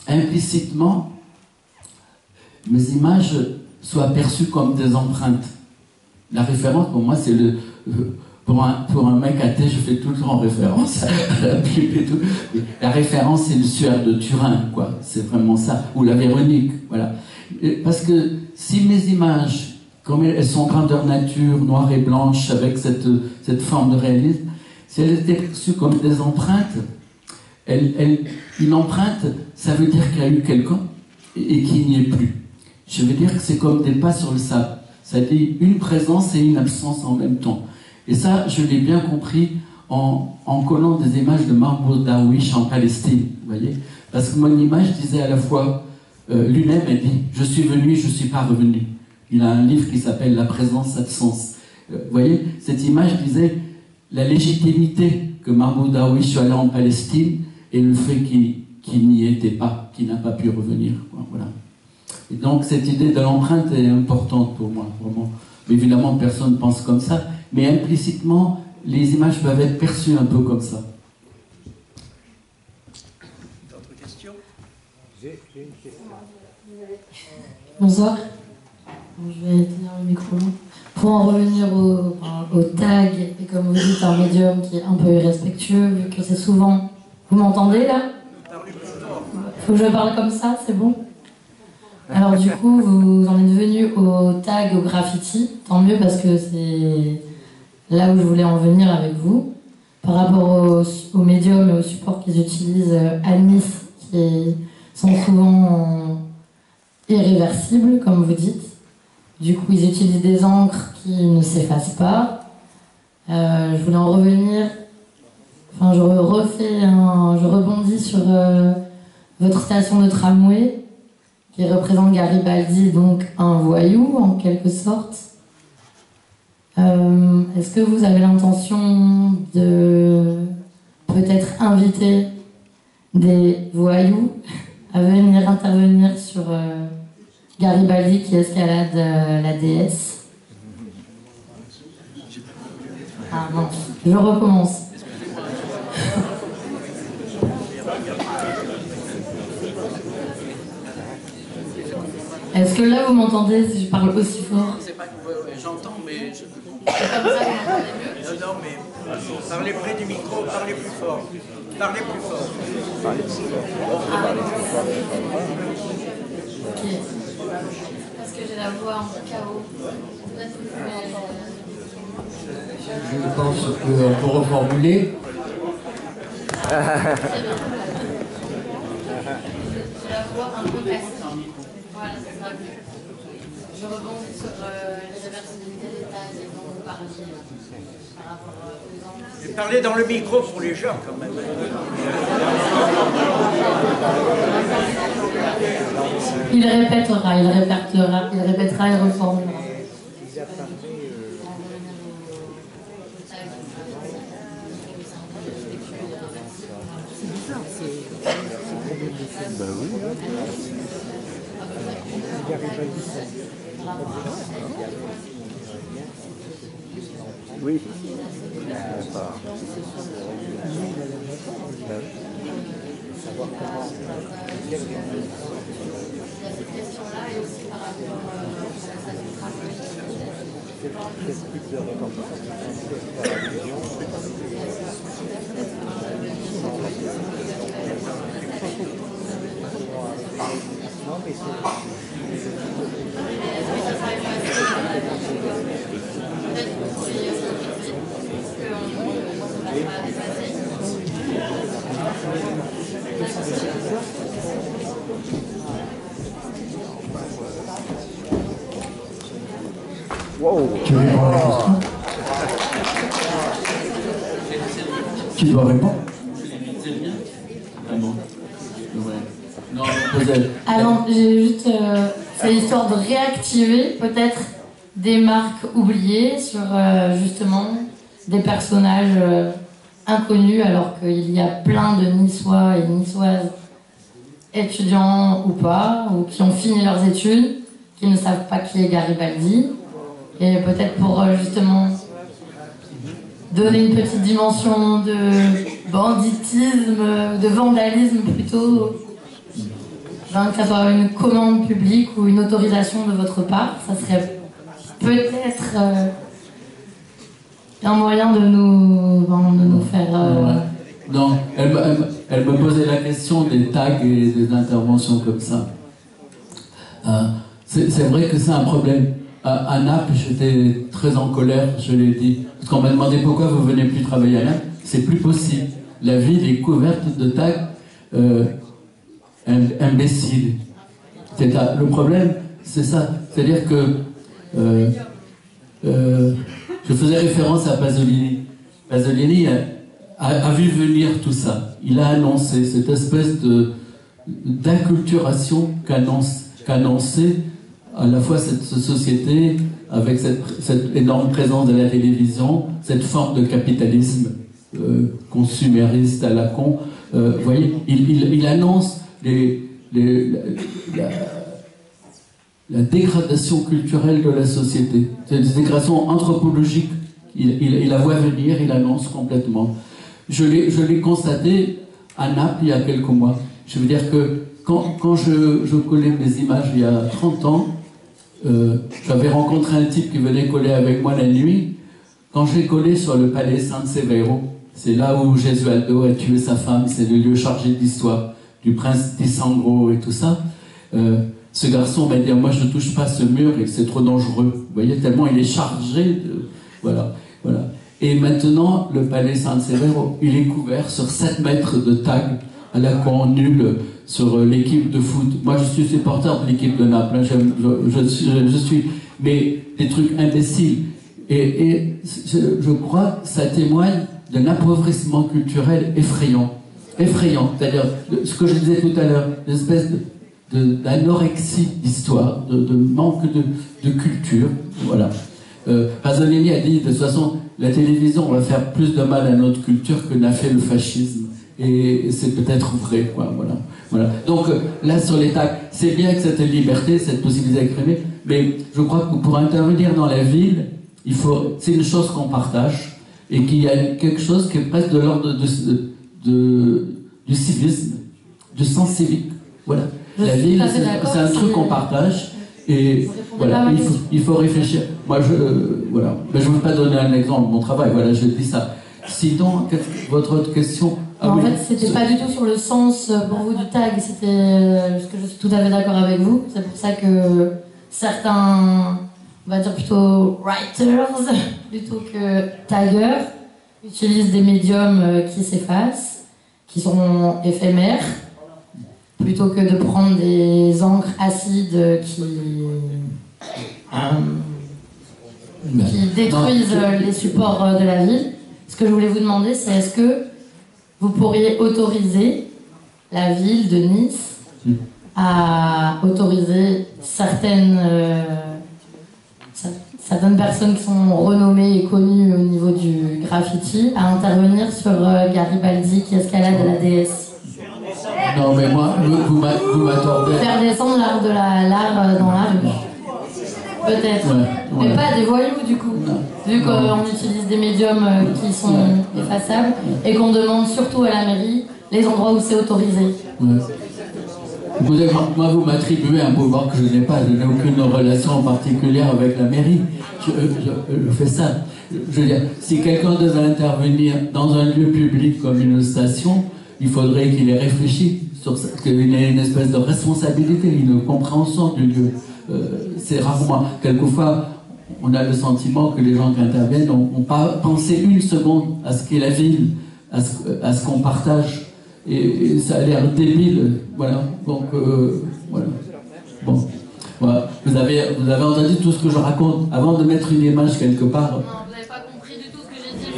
[SPEAKER 2] implicitement, mes images soient perçues comme des empreintes. La référence, pour moi, c'est pour un mec athée, je fais tout le temps référence à la Bible et tout. La référence, c'est le Suaire de Turin, quoi. C'est vraiment ça. Ou la Véronique, voilà. Parce que si mes images, comme elles sont grandeur nature, noires et blanches, avec cette forme de réalisme, si elles étaient perçues comme des empreintes, une empreinte, ça veut dire qu'il y a eu quelqu'un et qu'il n'y est plus. Je veux dire que c'est comme des pas sur le sable. Ça dit une présence et une absence en même temps. Et ça, je l'ai bien compris en collant des images de Mahmoud Darwish en Palestine, vous voyez. Parce que mon image disait à la fois, lui-même a dit « Je suis venu, je ne suis pas revenu ». Il a un livre qui s'appelle « La présence-absence ». Vous voyez, cette image disait la légitimité que Mahmoud Darwish soit allé en Palestine et le fait qu'il n'y était pas, qu'il n'a pas pu revenir. Voilà. Et donc cette idée de l'empreinte est importante pour moi, vraiment. Évidemment, personne ne pense comme ça, mais implicitement, les images peuvent être perçues un peu comme ça.
[SPEAKER 8] D'autres questions?
[SPEAKER 9] J'ai une question.
[SPEAKER 10] Bonsoir. Je vais tenir le micro. Pour en revenir au tag, et comme vous dites, un médium qui est un peu irrespectueux, vu que c'est souvent... Vous m'entendez là? Faut que je parle comme ça, c'est bon? Alors du coup, vous en êtes venu au tag, au graffiti, tant mieux parce que c'est là où je voulais en venir avec vous. Par rapport aux médiums et aux supports qu'ils utilisent à Nice, qui sont souvent irréversibles, comme vous dites. Du coup, ils utilisent des encres qui ne s'effacent pas. Je voulais en revenir... Enfin, je rebondis sur votre station de tramway, qui représente Garibaldi, donc un voyou en quelque sorte. Est-ce que vous avez l'intention de peut-être inviter des voyous à venir intervenir sur Garibaldi qui escalade la déesse? Ah non, je recommence. Est-ce que là vous m'entendez si je parle aussi fort?
[SPEAKER 8] C'est pas que j'entends, mais je...
[SPEAKER 10] C'est comme ça que vous m'entendez mieux?
[SPEAKER 8] Non, mais parlez près du micro, parlez plus fort. Parlez plus fort.
[SPEAKER 10] Ok. Parce que j'ai la voix en chaos.
[SPEAKER 5] Je pense qu'on peut reformuler.
[SPEAKER 10] J'ai la voix un peu cassée. Voilà, c'est ça. Je rebondis sur l'irréversibilité des tags dont vous parliez par rapport aux angles.
[SPEAKER 8] Et parlez dans le micro pour les gens quand même.
[SPEAKER 10] Il répétera et reformulera.
[SPEAKER 9] Ben oui. Oui. Savoir comment.
[SPEAKER 10] Cette question-là et aussi par rapport à
[SPEAKER 9] Quel type de représentation par la vision? Non, mais wow.
[SPEAKER 1] Tu veux répondre à la question? Tu dois répondre.
[SPEAKER 2] Non,
[SPEAKER 10] ah non, j'ai juste... c'est l'histoire de réactiver peut-être des marques oubliées sur justement des personnages inconnus alors qu'il y a plein de Niçois et Niçoises étudiants ou pas, ou qui ont fini leurs études, qui ne savent pas qui est Garibaldi. Et peut-être pour justement donner une petite dimension de banditisme, de vandalisme plutôt, que ça soit une commande publique ou une autorisation de votre part, ça serait peut-être un moyen de nous faire...
[SPEAKER 2] Non, elle me posait la question des tags et des interventions comme ça. C'est vrai que c'est un problème. À Naples, j'étais très en colère, je l'ai dit. Parce qu'on m'a demandé pourquoi vous venez plus travailler à Naples. C'est plus possible. La ville est couverte de tags imbéciles. Le problème, c'est ça. C'est-à-dire que je faisais référence à Pasolini. Pasolini a vu venir tout ça. Il a annoncé cette espèce d'inculturation qu'annonçait à la fois cette société avec cette énorme présence de la télévision, cette forme de capitalisme consumériste à la con. Vous voyez, il annonce la dégradation culturelle de la société. C'est une dégradation anthropologique. Il la voit venir, il annonce complètement. Je l'ai constaté à Naples il y a quelques mois. Je veux dire que quand je collais mes images il y a 30 ans, j'avais rencontré un type qui venait coller avec moi la nuit. Quand j'ai collé sur le palais San Severo, c'est là où Gesualdo a tué sa femme, c'est le lieu chargé d'histoire du prince di Sangro et tout ça. Ce garçon m'a dit, moi je ne touche pas ce mur et c'est trop dangereux. Vous voyez, tellement il est chargé de... Voilà. Et maintenant, le palais San Severo, il est couvert sur 7 mètres de tags à la con nulle sur l'équipe de foot. Moi, je suis supporter de l'équipe de Naples. Hein, je suis... Mais des trucs imbéciles. Et je crois que ça témoigne d'un appauvrissement culturel effrayant. Effrayant. C'est-à-dire, ce que je disais tout à l'heure, une espèce d'anorexie d'histoire, de manque de culture. Voilà. Pasolini a dit, de toute façon, la télévision va faire plus de mal à notre culture que n'a fait le fascisme. Et c'est peut-être vrai, quoi. Voilà. Donc, là, sur les tags, c'est bien que cette liberté, cette possibilité d'exprimer, mais je crois que pour intervenir dans la ville, c'est une chose qu'on partage, et qu'il y a quelque chose qui est presque de l'ordre du civisme, du sens civique. Voilà. La ville, c'est un truc qu'on partage. Et voilà, il faut réfléchir. Moi, voilà. Mais je ne veux pas donner un exemple de mon travail, voilà, je dis ça. Sinon, votre autre question?
[SPEAKER 10] En fait, c'était pas du tout sur le sens pour vous du tag, c'était parce que je suis tout à fait d'accord avec vous. C'est pour ça que certains, on va dire plutôt writers, plutôt que taggers, utilisent des médiums qui s'effacent, qui sont éphémères, plutôt que de prendre des encres acides qui détruisent les supports de la ville. Ce que je voulais vous demander, c'est est-ce que vous pourriez autoriser la ville de Nice à autoriser certaines personnes qui sont renommées et connues au niveau du graffiti à intervenir sur Garibaldi qui escalade la déesse?
[SPEAKER 2] Non, mais moi, vous m'attendez.
[SPEAKER 10] Faire descendre l'art dans la rue. Peut-être. Ouais. Mais pas des voyous, du coup. Non. Vu qu'on utilise des médiums qui sont effaçables et qu'on demande surtout à la mairie les endroits où c'est autorisé.
[SPEAKER 2] Ouais. Moi, vous m'attribuez un pouvoir que je n'ai pas. Je n'ai aucune relation particulière avec la mairie. Je fais ça. Je veux dire, si quelqu'un devait intervenir dans un lieu public comme une station, il faudrait qu'il ait réfléchi sur ça, qu'il ait une espèce de responsabilité, une compréhension du lieu. C'est rarement. Quelquefois, on a le sentiment que les gens qui interviennent n'ont pas pensé une seconde à ce qu'est la ville, à ce qu'on partage. Et ça a l'air débile. Voilà. Donc, voilà. Bon. Voilà. Vous avez entendu tout ce que je raconte avant de mettre une image quelque part.
[SPEAKER 10] Non, vous n'avez pas compris du tout ce que j'ai dit.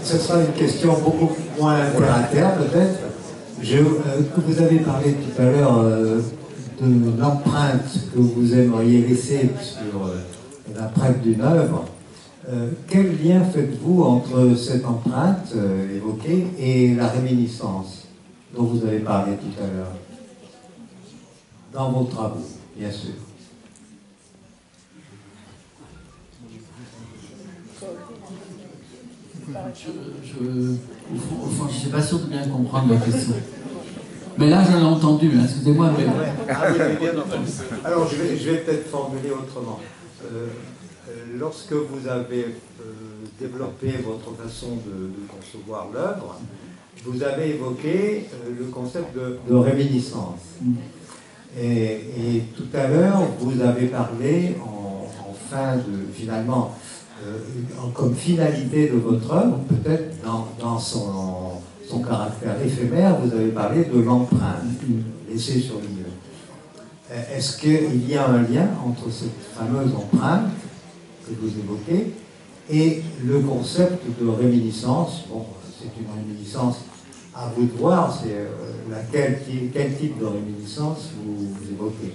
[SPEAKER 7] Ce sera une question beaucoup moins terre à terre, peut-être. Vous avez parlé tout à l'heure de l'empreinte que vous aimeriez laisser sur l'empreinte d'une œuvre. Quel lien faites-vous entre cette empreinte évoquée et la réminiscence dont vous avez parlé tout à l'heure? Dans vos travaux, bien sûr.
[SPEAKER 2] Au fond, je ne suis pas sûr de bien comprendre la question. Mais là, je l'ai entendu, hein, excusez-moi. Mais...
[SPEAKER 7] Alors, je vais peut-être formuler autrement. Lorsque vous avez développé votre façon de concevoir l'œuvre, vous avez évoqué le concept de réminiscence. Et tout à l'heure, vous avez parlé en fin de, finalement, comme finalité de votre œuvre, peut-être dans son caractère éphémère, vous avez parlé de l'empreinte laissée sur le mur. Est-ce qu'il y a un lien entre cette fameuse empreinte que vous évoquez et le concept de réminiscence? Bon, c'est une réminiscence
[SPEAKER 11] à vous de voir, c'est quel type de réminiscence vous évoquez.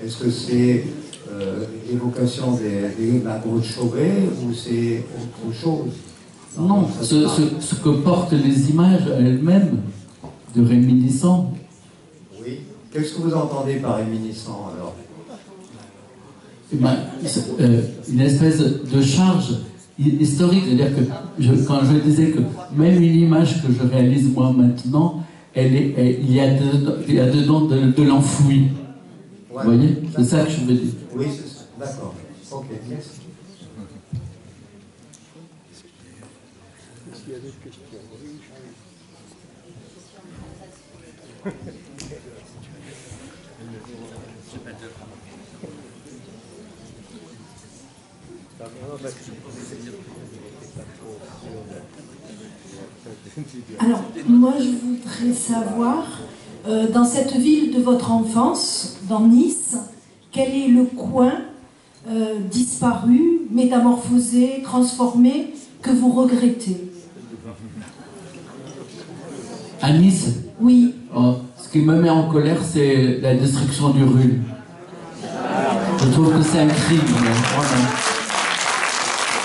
[SPEAKER 11] Est-ce que c'est l'évocation de la grotte Chauvet ou c'est autre chose?
[SPEAKER 2] Non, ce que portent les images elles-mêmes de réminiscents.
[SPEAKER 11] Oui. Qu'est-ce que vous entendez par réminiscent alors?
[SPEAKER 2] Une espèce de charge historique, c'est-à-dire que quand je disais que même une image que je réalise moi maintenant, il y a dedans de l'enfoui.
[SPEAKER 11] Ouais.
[SPEAKER 2] Vous voyez? C'est ça que je veux dire.
[SPEAKER 11] Oui, c'est ça. D'accord. Ok, merci.
[SPEAKER 9] Est-ce qu'il y a d'autres questions?
[SPEAKER 12] Alors, moi, je voudrais savoir, dans cette ville de votre enfance, dans Nice, quel est le coin disparu, métamorphosé, transformé, que vous regrettez?
[SPEAKER 2] À Nice?
[SPEAKER 12] Oui.
[SPEAKER 2] Oh, ce qui me met en colère, c'est la destruction du Rul. Je trouve que c'est un crime, vraiment.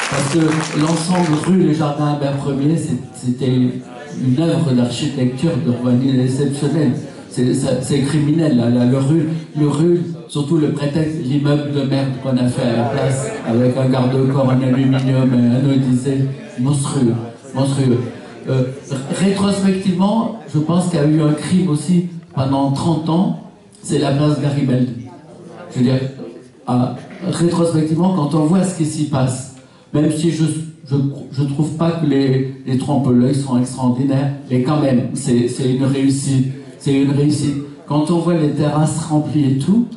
[SPEAKER 2] Parce que l'ensemble rue Les Jardins Albert Ier, c'était une œuvre d'architecture d'urbanisme exceptionnelle. C'est criminel, là, le rue, surtout le prétexte, l'immeuble de merde qu'on a fait à la place, avec un garde-corps en aluminium anodisé, monstrueux, monstrueux. Rétrospectivement, je pense qu'il y a eu un crime aussi pendant 30 ans, c'est la place Garibaldi. Je veux dire, rétrospectivement, quand on voit ce qui s'y passe, même si je trouve pas que les trompe-l'œil sont extraordinaires, mais quand même, c'est une réussite. C'est une réussite. Quand on voit les terrasses remplies et tout,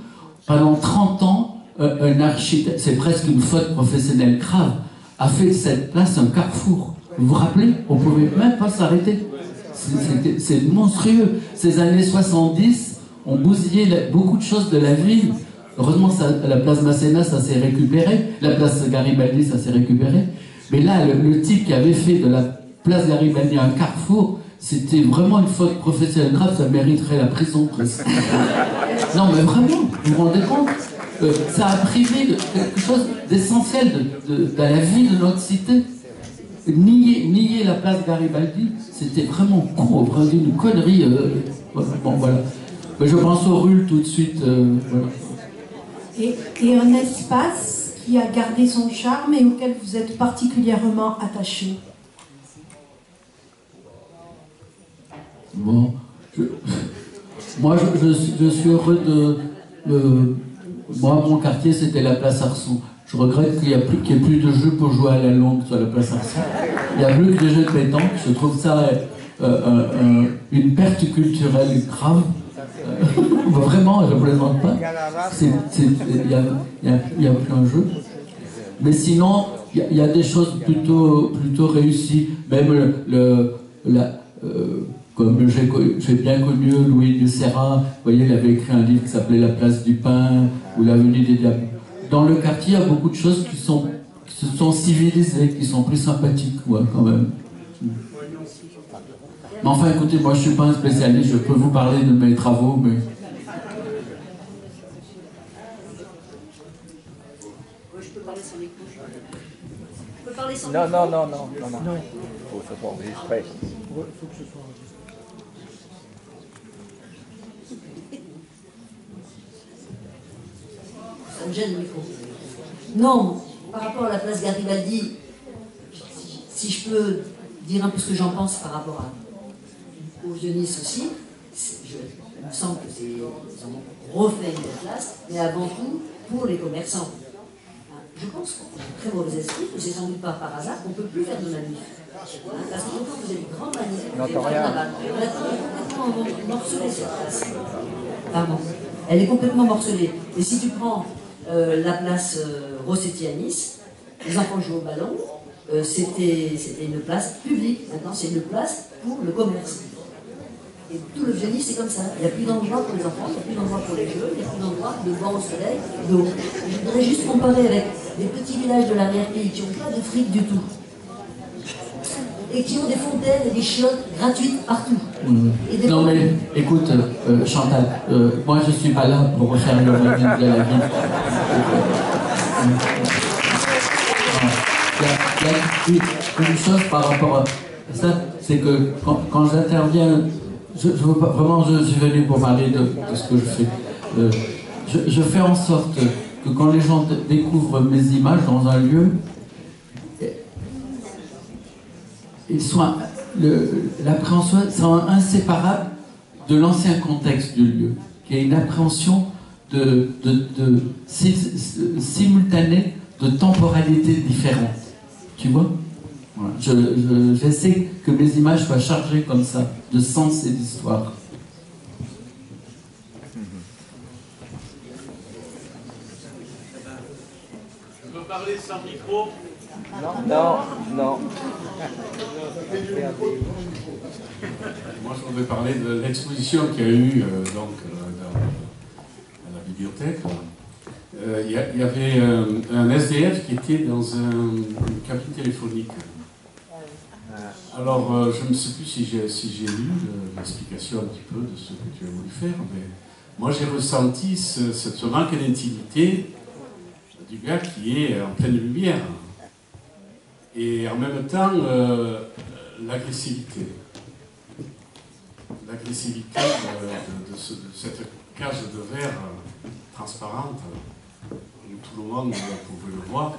[SPEAKER 2] pendant 30 ans, un architecte, c'est presque une faute professionnelle grave, a fait de cette place un carrefour. Vous vous rappelez? On ne pouvait même pas s'arrêter. C'est monstrueux. Ces années 70 ont bousillé beaucoup de choses de la ville. Heureusement, la place Masséna, ça s'est récupéré. La place Garibaldi, ça s'est récupéré. Mais là, le type qui avait fait de la place Garibaldi un carrefour, c'était vraiment une faute professionnelle grave. Ça mériterait la prison, presque. Non, mais vraiment, vous vous rendez compte? Ça a privé de quelque chose d'essentiel de la vie de notre cité. Nier la place Garibaldi, c'était vraiment con, une connerie. Bon, voilà. Mais je pense au Rul tout de suite. Voilà.
[SPEAKER 12] Et un espace qui a gardé son charme et auquel vous êtes particulièrement attaché?
[SPEAKER 2] Bon, moi je suis heureux moi, mon quartier, c'était la place Arson. Je regrette qu'il n'y ait plus de jeux pour jouer à la longue sur la place Arson. Il n'y a plus que des jeux de pétanque. Je trouve ça une perte culturelle grave. Vraiment, je ne plaisante pas. Il y a plus un jeu. Mais sinon, il y a des choses plutôt réussies. Même comme j'ai bien connu Louis Ducerra, vous voyez, il avait écrit un livre qui s'appelait La place du pain ou l'Avenue des Diables. Dans le quartier, il y a beaucoup de choses qui se sont civilisées, qui sont plus sympathiques, ouais, quand même. Mais enfin, écoutez, moi je ne suis pas un spécialiste, je peux vous parler de mes travaux, mais...
[SPEAKER 13] Je peux parler sans micro. Je peux parler sans
[SPEAKER 9] non,
[SPEAKER 13] micro.
[SPEAKER 9] Non. Faut que ce soit enregistré.
[SPEAKER 5] Faut que ce soit enregistré.
[SPEAKER 13] Ça me gêne le micro. Non, par rapport à la place Garibaldi, si je peux dire un peu ce que j'en pense par rapport aux de Nice aussi, il me semble que ils ont refait une place, mais avant tout pour les commerçants. Je pense qu'on a un très mauvais esprit, que c'est sans doute pas par hasard qu'on ne peut plus faire de manif. Parce que quand vous avez une grande manif, vous avez complètement morcelé cette place. Pardon. Elle est complètement morcelée. Et si tu prends la place Rossetti à Nice, les enfants jouent au ballon, c'était une place publique. Maintenant, c'est une place pour le commerce. Et tout le Nice, c'est comme ça. Il n'y a plus d'endroit pour les enfants, il n'y a plus d'endroit pour les jeux, il n'y a plus d'endroit de boire au soleil, d'eau. Je voudrais juste comparer avec des petits villages de l'arrière-pays qui n'ont pas de fric du tout. et qui ont des fontaines et des chiottes gratuites partout.
[SPEAKER 2] Non mais écoute, Chantal, moi je suis pas là pour refaire le modèle de la ville. Il y a une chose par rapport à ça, c'est que quand j'interviens, je veux pas, vraiment je suis venu pour parler de ce que je fais. Je fais en sorte que quand les gens découvrent mes images dans un lieu, l'appréhension soit inséparable de l'ancien contexte du lieu, qu'il y ait une appréhension simultanée de temporalités différentes. Tu vois? Voilà. J'essaie que mes images soient chargées comme ça, de sens et d'histoire.
[SPEAKER 8] Je peux parler sans micro?
[SPEAKER 9] Non.
[SPEAKER 14] Moi, je voudrais parler de l'exposition qu'il y a eu à la bibliothèque. Il y avait un SDF qui était dans une cabine téléphonique. Alors, je ne sais plus si j'ai lu l'explication un petit peu de ce que tu as voulu faire, mais moi j'ai ressenti ce manque d'intimité du gars qui est en pleine lumière. Et en même temps, l'agressivité. L'agressivité de cette cage de verre transparente, où tout le monde pouvait le voir.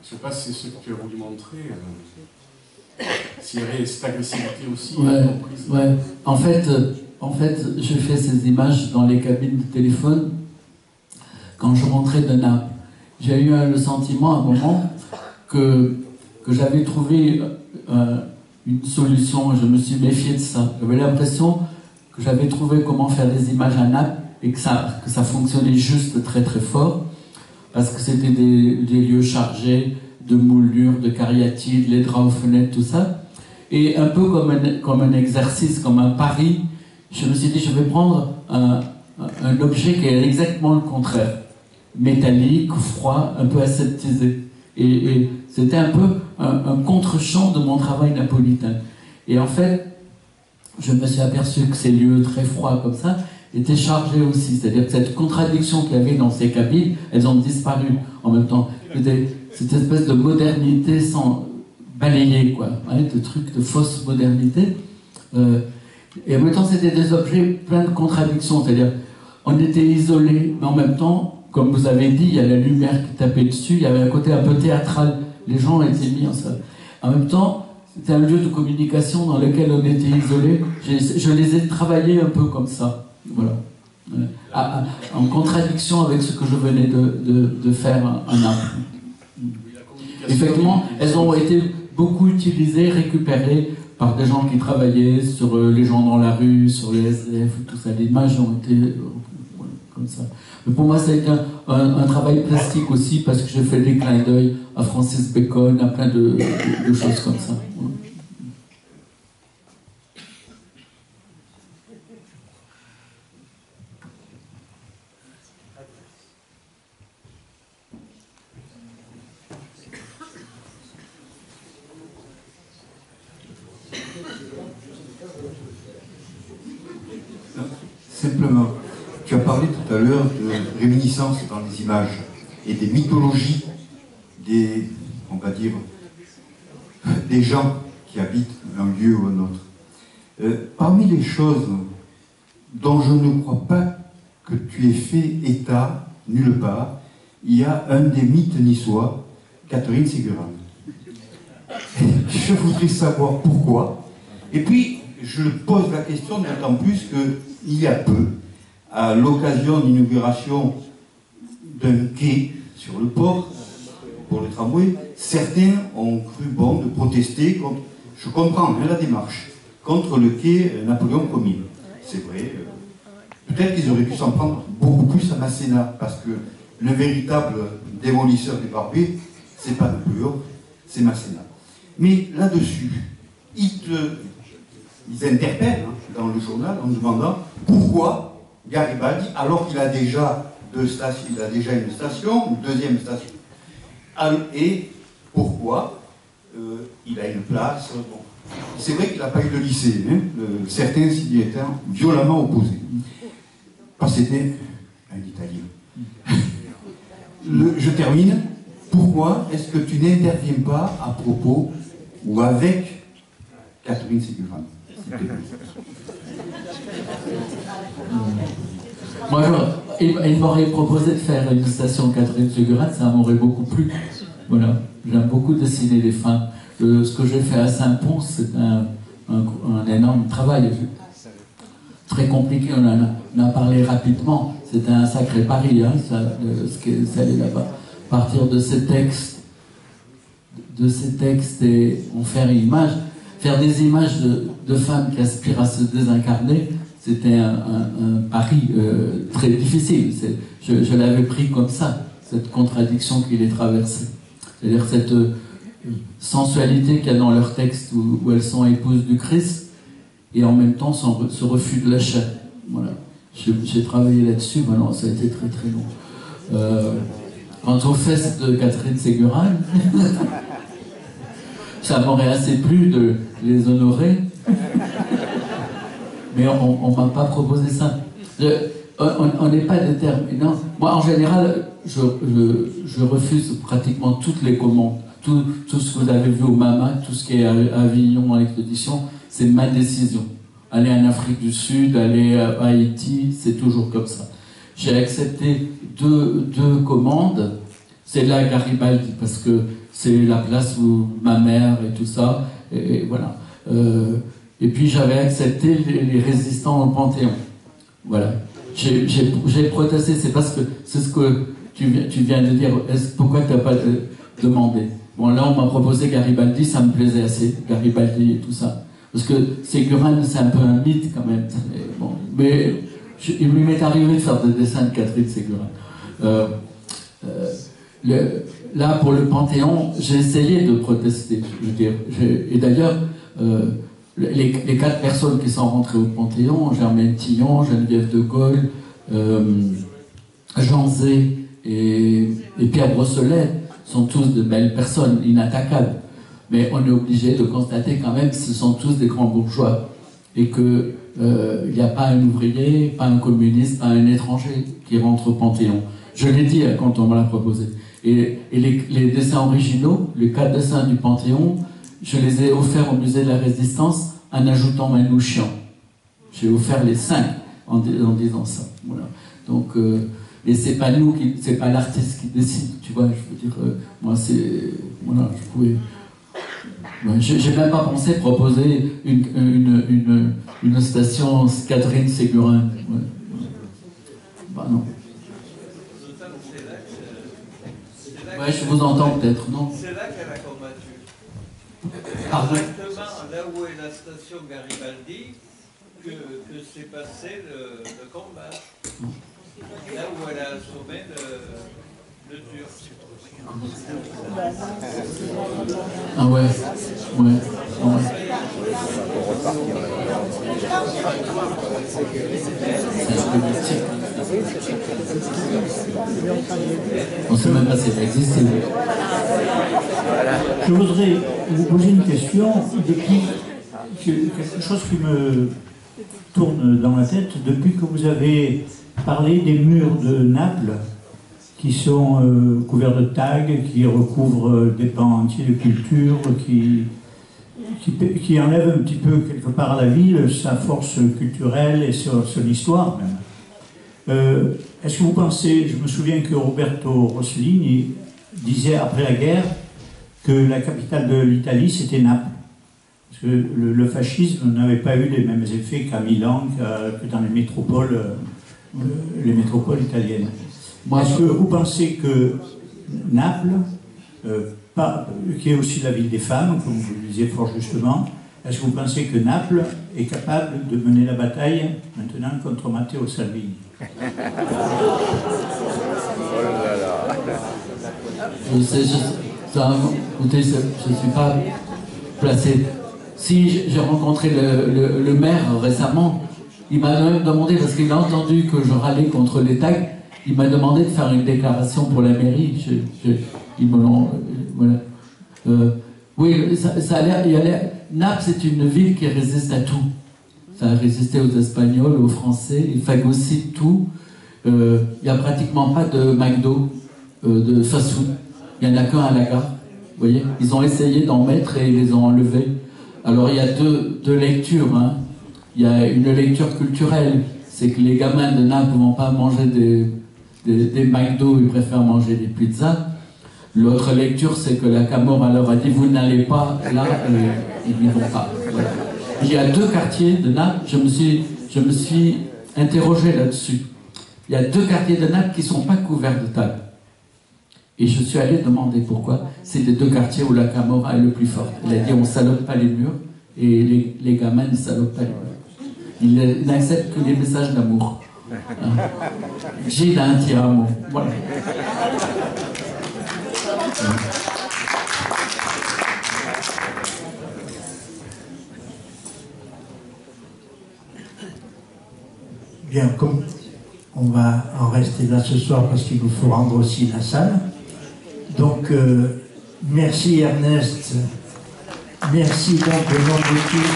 [SPEAKER 14] Je ne sais pas si c'est ce que tu as voulu montrer. S'il y avait cette agressivité aussi.
[SPEAKER 2] Ouais. En fait, je fais ces images dans les cabines de téléphone quand je rentrais de Naples. J'ai eu le sentiment à un moment que j'avais trouvé une solution. Je me suis méfié de ça. J'avais l'impression que j'avais trouvé comment faire des images à Naples et que ça fonctionnait juste très très fort parce que c'était des lieux chargés de moulures, de cariatides, les draps aux fenêtres, tout ça. Et un peu comme un exercice, comme un pari, je me suis dit, je vais prendre un objet qui est exactement le contraire. Métallique, froid, un peu aseptisé. Et c'était un peu un contre-champ de mon travail napolitain. Et en fait, je me suis aperçu que ces lieux très froids comme ça étaient chargés aussi. C'est-à-dire que cette contradiction qu'il y avait dans ces cabines, elles ont disparu en même temps. Cette espèce de modernité sans balayer, quoi, hein, de trucs de fausse modernité. Et en même temps, c'était des objets pleins de contradictions. C'est-à-dire, on était isolés, mais en même temps, comme vous avez dit, il y a la lumière qui tapait dessus, il y avait un côté un peu théâtral. Les gens étaient mis en salle. En même temps, c'était un lieu de communication dans lequel on était isolés. Je les ai travaillés un peu comme ça. Voilà. En contradiction avec ce que je venais de faire à Naples. Effectivement, elles ont été beaucoup utilisées, récupérées par des gens qui travaillaient sur les gens dans la rue, sur les SDF, tout ça. Les images ont été comme ça. Mais pour moi, ça a été un travail plastique aussi, parce que j'ai fait des clins d'œil à Francis Bacon, à plein de choses comme ça.
[SPEAKER 11] Simplement, tu as parlé tout à l'heure de réminiscence dans les images et des mythologies on va dire, des gens qui habitent un lieu ou un autre. Parmi les choses dont je ne crois pas que tu aies fait état nulle part, il y a un des mythes niçois, Catherine Ségurande. Je voudrais savoir pourquoi. Et puis, je pose la question d'autant plus qu'il y a peu, à l'occasion d'inauguration d'un quai sur le port, pour le tramway, certains ont cru bon de protester contre, je comprends la démarche, contre le quai Napoléon Ier. C'est vrai, peut-être qu'ils auraient pu s'en prendre beaucoup plus à Masséna, parce que le véritable démolisseur des barbets, c'est pas Napoléon, c'est Masséna. Mais là-dessus, ils interpellent dans le journal en demandant pourquoi Garibaldi, alors qu'il a déjà une station, une deuxième station, et pourquoi
[SPEAKER 15] il a une place. Bon. C'est vrai qu'il n'a pas eu de lycée. Hein. Certains s'y étaient violemment opposés. Parce que c'était un Italien. Je termine. Pourquoi est-ce que tu n'interviens pas à propos ou avec Catherine Ségurant?
[SPEAKER 2] Moi, il m'aurait proposé de faire une station Catherine Ségurant, ça m'aurait beaucoup plu. Voilà. J'aime beaucoup dessiner les femmes. Ce que j'ai fait à Saint-Pons, c'est un énorme travail. Très compliqué, on en a parlé rapidement. C'était un sacré pari, hein, ça allait là-bas. Partir de ces textes et en faire une image, faire des images de femmes qui aspirent à se désincarner, c'était un pari très difficile. Je l'avais pris comme ça, cette contradiction qui les traversait. C'est-à-dire cette sensualité qu'il y a dans leurs textes où elles sont épouses du Christ et en même temps ce refus de la chair. Voilà. J'ai travaillé là-dessus, maintenant ça a été très très long. Quant aux fesses de Catherine Ségurant, ça m'aurait assez plu de les honorer, mais on ne m'a pas proposé ça. On n'est pas déterminant. Moi, en général, je refuse pratiquement toutes les commandes. Tout ce que vous avez vu au MAMA, tout ce qui est à Avignon en expédition, c'est ma décision. Aller en Afrique du Sud, aller à Haïti, c'est toujours comme ça. J'ai accepté deux commandes. C'est là Garibaldi, parce que c'est la place où ma mère et tout ça, et voilà. Et puis j'avais accepté les résistants au Panthéon. Voilà. J'ai protesté, c'est parce que c'est ce que tu viens de dire. Pourquoi tu n'as pas demandé? Bon, là, on m'a proposé Garibaldi, ça me plaisait assez, Garibaldi et tout ça. Parce que Ségurant, c'est un peu un mythe quand même. Bon, mais il m'est arrivé de faire des dessins de Catherine Ségurant. Là, pour le Panthéon, j'ai essayé de protester. Je veux dire, et d'ailleurs, les 4 personnes qui sont rentrées au Panthéon, Germaine Tillon, Geneviève de Gaulle, Jean Zé et Pierre Brosselet, sont tous de belles personnes, inattaquables. Mais on est obligé de constater quand même que ce sont tous des grands bourgeois et qu'il n'y a pas un ouvrier, pas un communiste, pas un étranger qui rentre au Panthéon. Je l'ai dit quand on me l'a proposé. Et les dessins originaux, les 4 dessins du Panthéon, je les ai offerts au musée de la Résistance en ajoutant Manouchian. J'ai offert les 5 en disant ça. Voilà. Donc, et c'est pas nous, c'est pas l'artiste qui décide, tu vois. Je veux dire, moi c'est, voilà, je pouvais. Ouais, j'ai même pas pensé proposer une station Catherine Ségurant. Ouais. Bah non. Ouais, je vous entends peut-être, non?
[SPEAKER 8] C'est là qu'elle a combattu.
[SPEAKER 2] Pardon?
[SPEAKER 8] Exactement là où est la station Garibaldi que s'est passé le combat. Là où elle a assommé le Turc.
[SPEAKER 2] Ah ouais, ouais. On ne sait même pas si ça existe.
[SPEAKER 3] Je voudrais vous poser une question depuis quelque chose qui me tourne dans la tête depuis que vous avez parlé des murs de Naples qui sont couverts de tags, qui recouvrent des pans entiers de culture, qui enlèvent un petit peu quelque part à la ville sa force culturelle et son histoire même. Est-ce que vous pensez, je me souviens que Roberto Rossellini disait après la guerre que la capitale de l'Italie c'était Naples. Parce que le fascisme n'avait pas eu les mêmes effets qu'à Milan, que dans les métropoles italiennes. Est-ce que vous pensez que Naples, qui est aussi la ville des femmes, comme vous le disiez fort justement, est-ce que vous pensez que Naples est capable de mener la bataille maintenant contre Matteo Salvini?
[SPEAKER 2] Écoutez, je ne suis pas placé. Si j'ai rencontré le maire récemment, il m'a même demandé, parce qu'il a entendu que je râlais contre les tags, il m'a demandé de faire une déclaration pour la mairie. Ils me l'ont. Voilà. Oui, ça a l'air. Naples, c'est une ville qui résiste à tout. Ça a résisté aux Espagnols, aux Français, il phagocyte tout. Il n'y a pratiquement pas de McDo, de fast-food. Il n'y en a qu'un à la gare. Vous voyez, ils ont essayé d'en mettre et ils les ont enlevés. Alors il y a deux lectures. Hein. Il y a une lecture culturelle, c'est que les gamins de Naples ne vont pas manger des McDo, ils préfèrent manger des pizzas. L'autre lecture, c'est que la Camorra leur a dit vous n'allez pas là, ils n'y vont pas. Voilà. Il y a 2 quartiers de Naples, je me suis interrogé là-dessus. Il y a 2 quartiers de Naples qui ne sont pas couverts de tables. Et je suis allé demander pourquoi. C'est les 2 quartiers où la Camorra est le plus forte. Elle a dit on ne salope pas les murs et les gamins ne salopent pas les murs. Ils n'acceptent que les messages d'amour. Hein. Gilles a un tire-à-mot. Voilà.
[SPEAKER 1] Bien, comme on va en rester là ce soir parce qu'il nous faut rendre aussi la salle. Donc, merci Ernest. Merci donc au nom de tous,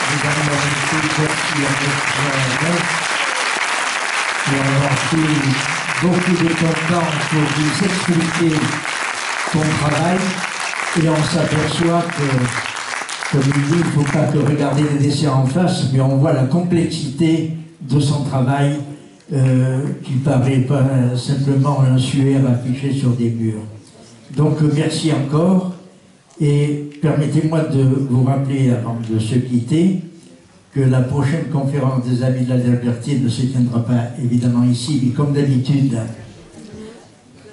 [SPEAKER 1] mesdames et messieurs, merci Ernest qui a pris beaucoup de temps pour vous expliquer son travail. Et on s'aperçoit que, comme il dit, il ne faut pas que regarder les dessins en face, mais on voit la complexité de son travail qui paraît pas simplement un suaire affiché sur des murs. Donc merci encore et permettez-moi de vous rappeler avant de se quitter que la prochaine conférence des Amis de la Liberté ne se tiendra pas évidemment ici, mais comme d'habitude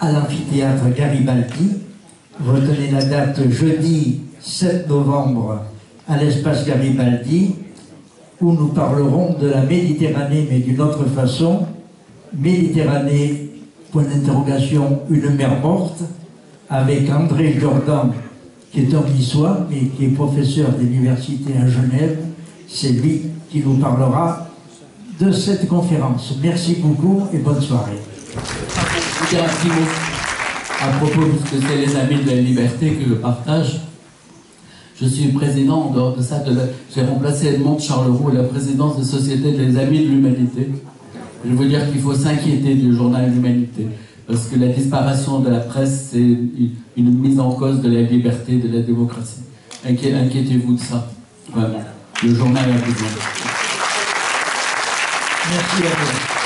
[SPEAKER 1] à l'amphithéâtre Garibaldi. Retenez la date jeudi 7 novembre à l'espace Garibaldi, où nous parlerons de la Méditerranée, mais d'une autre façon. Méditerranée, point d'interrogation, une mer morte, avec André Jordan, qui est un niçois, mais qui est professeur d'université à Genève. C'est lui qui nous parlera de cette conférence. Merci beaucoup et bonne soirée.
[SPEAKER 2] Je vous dire un petit mot à propos, puisque c'est les Amis de la Liberté que je partage. Je suis président, en dehors de ça, j'ai remplacé Edmond Charleroux à la présidence de Société des Amis de l'Humanité. Je veux dire qu'il faut s'inquiéter du journal L'Humanité, parce que la disparition de la presse, c'est une mise en cause de la liberté, de la démocratie. Inquiétez-vous de ça, vraiment. Le journal a besoin.
[SPEAKER 1] Merci à vous.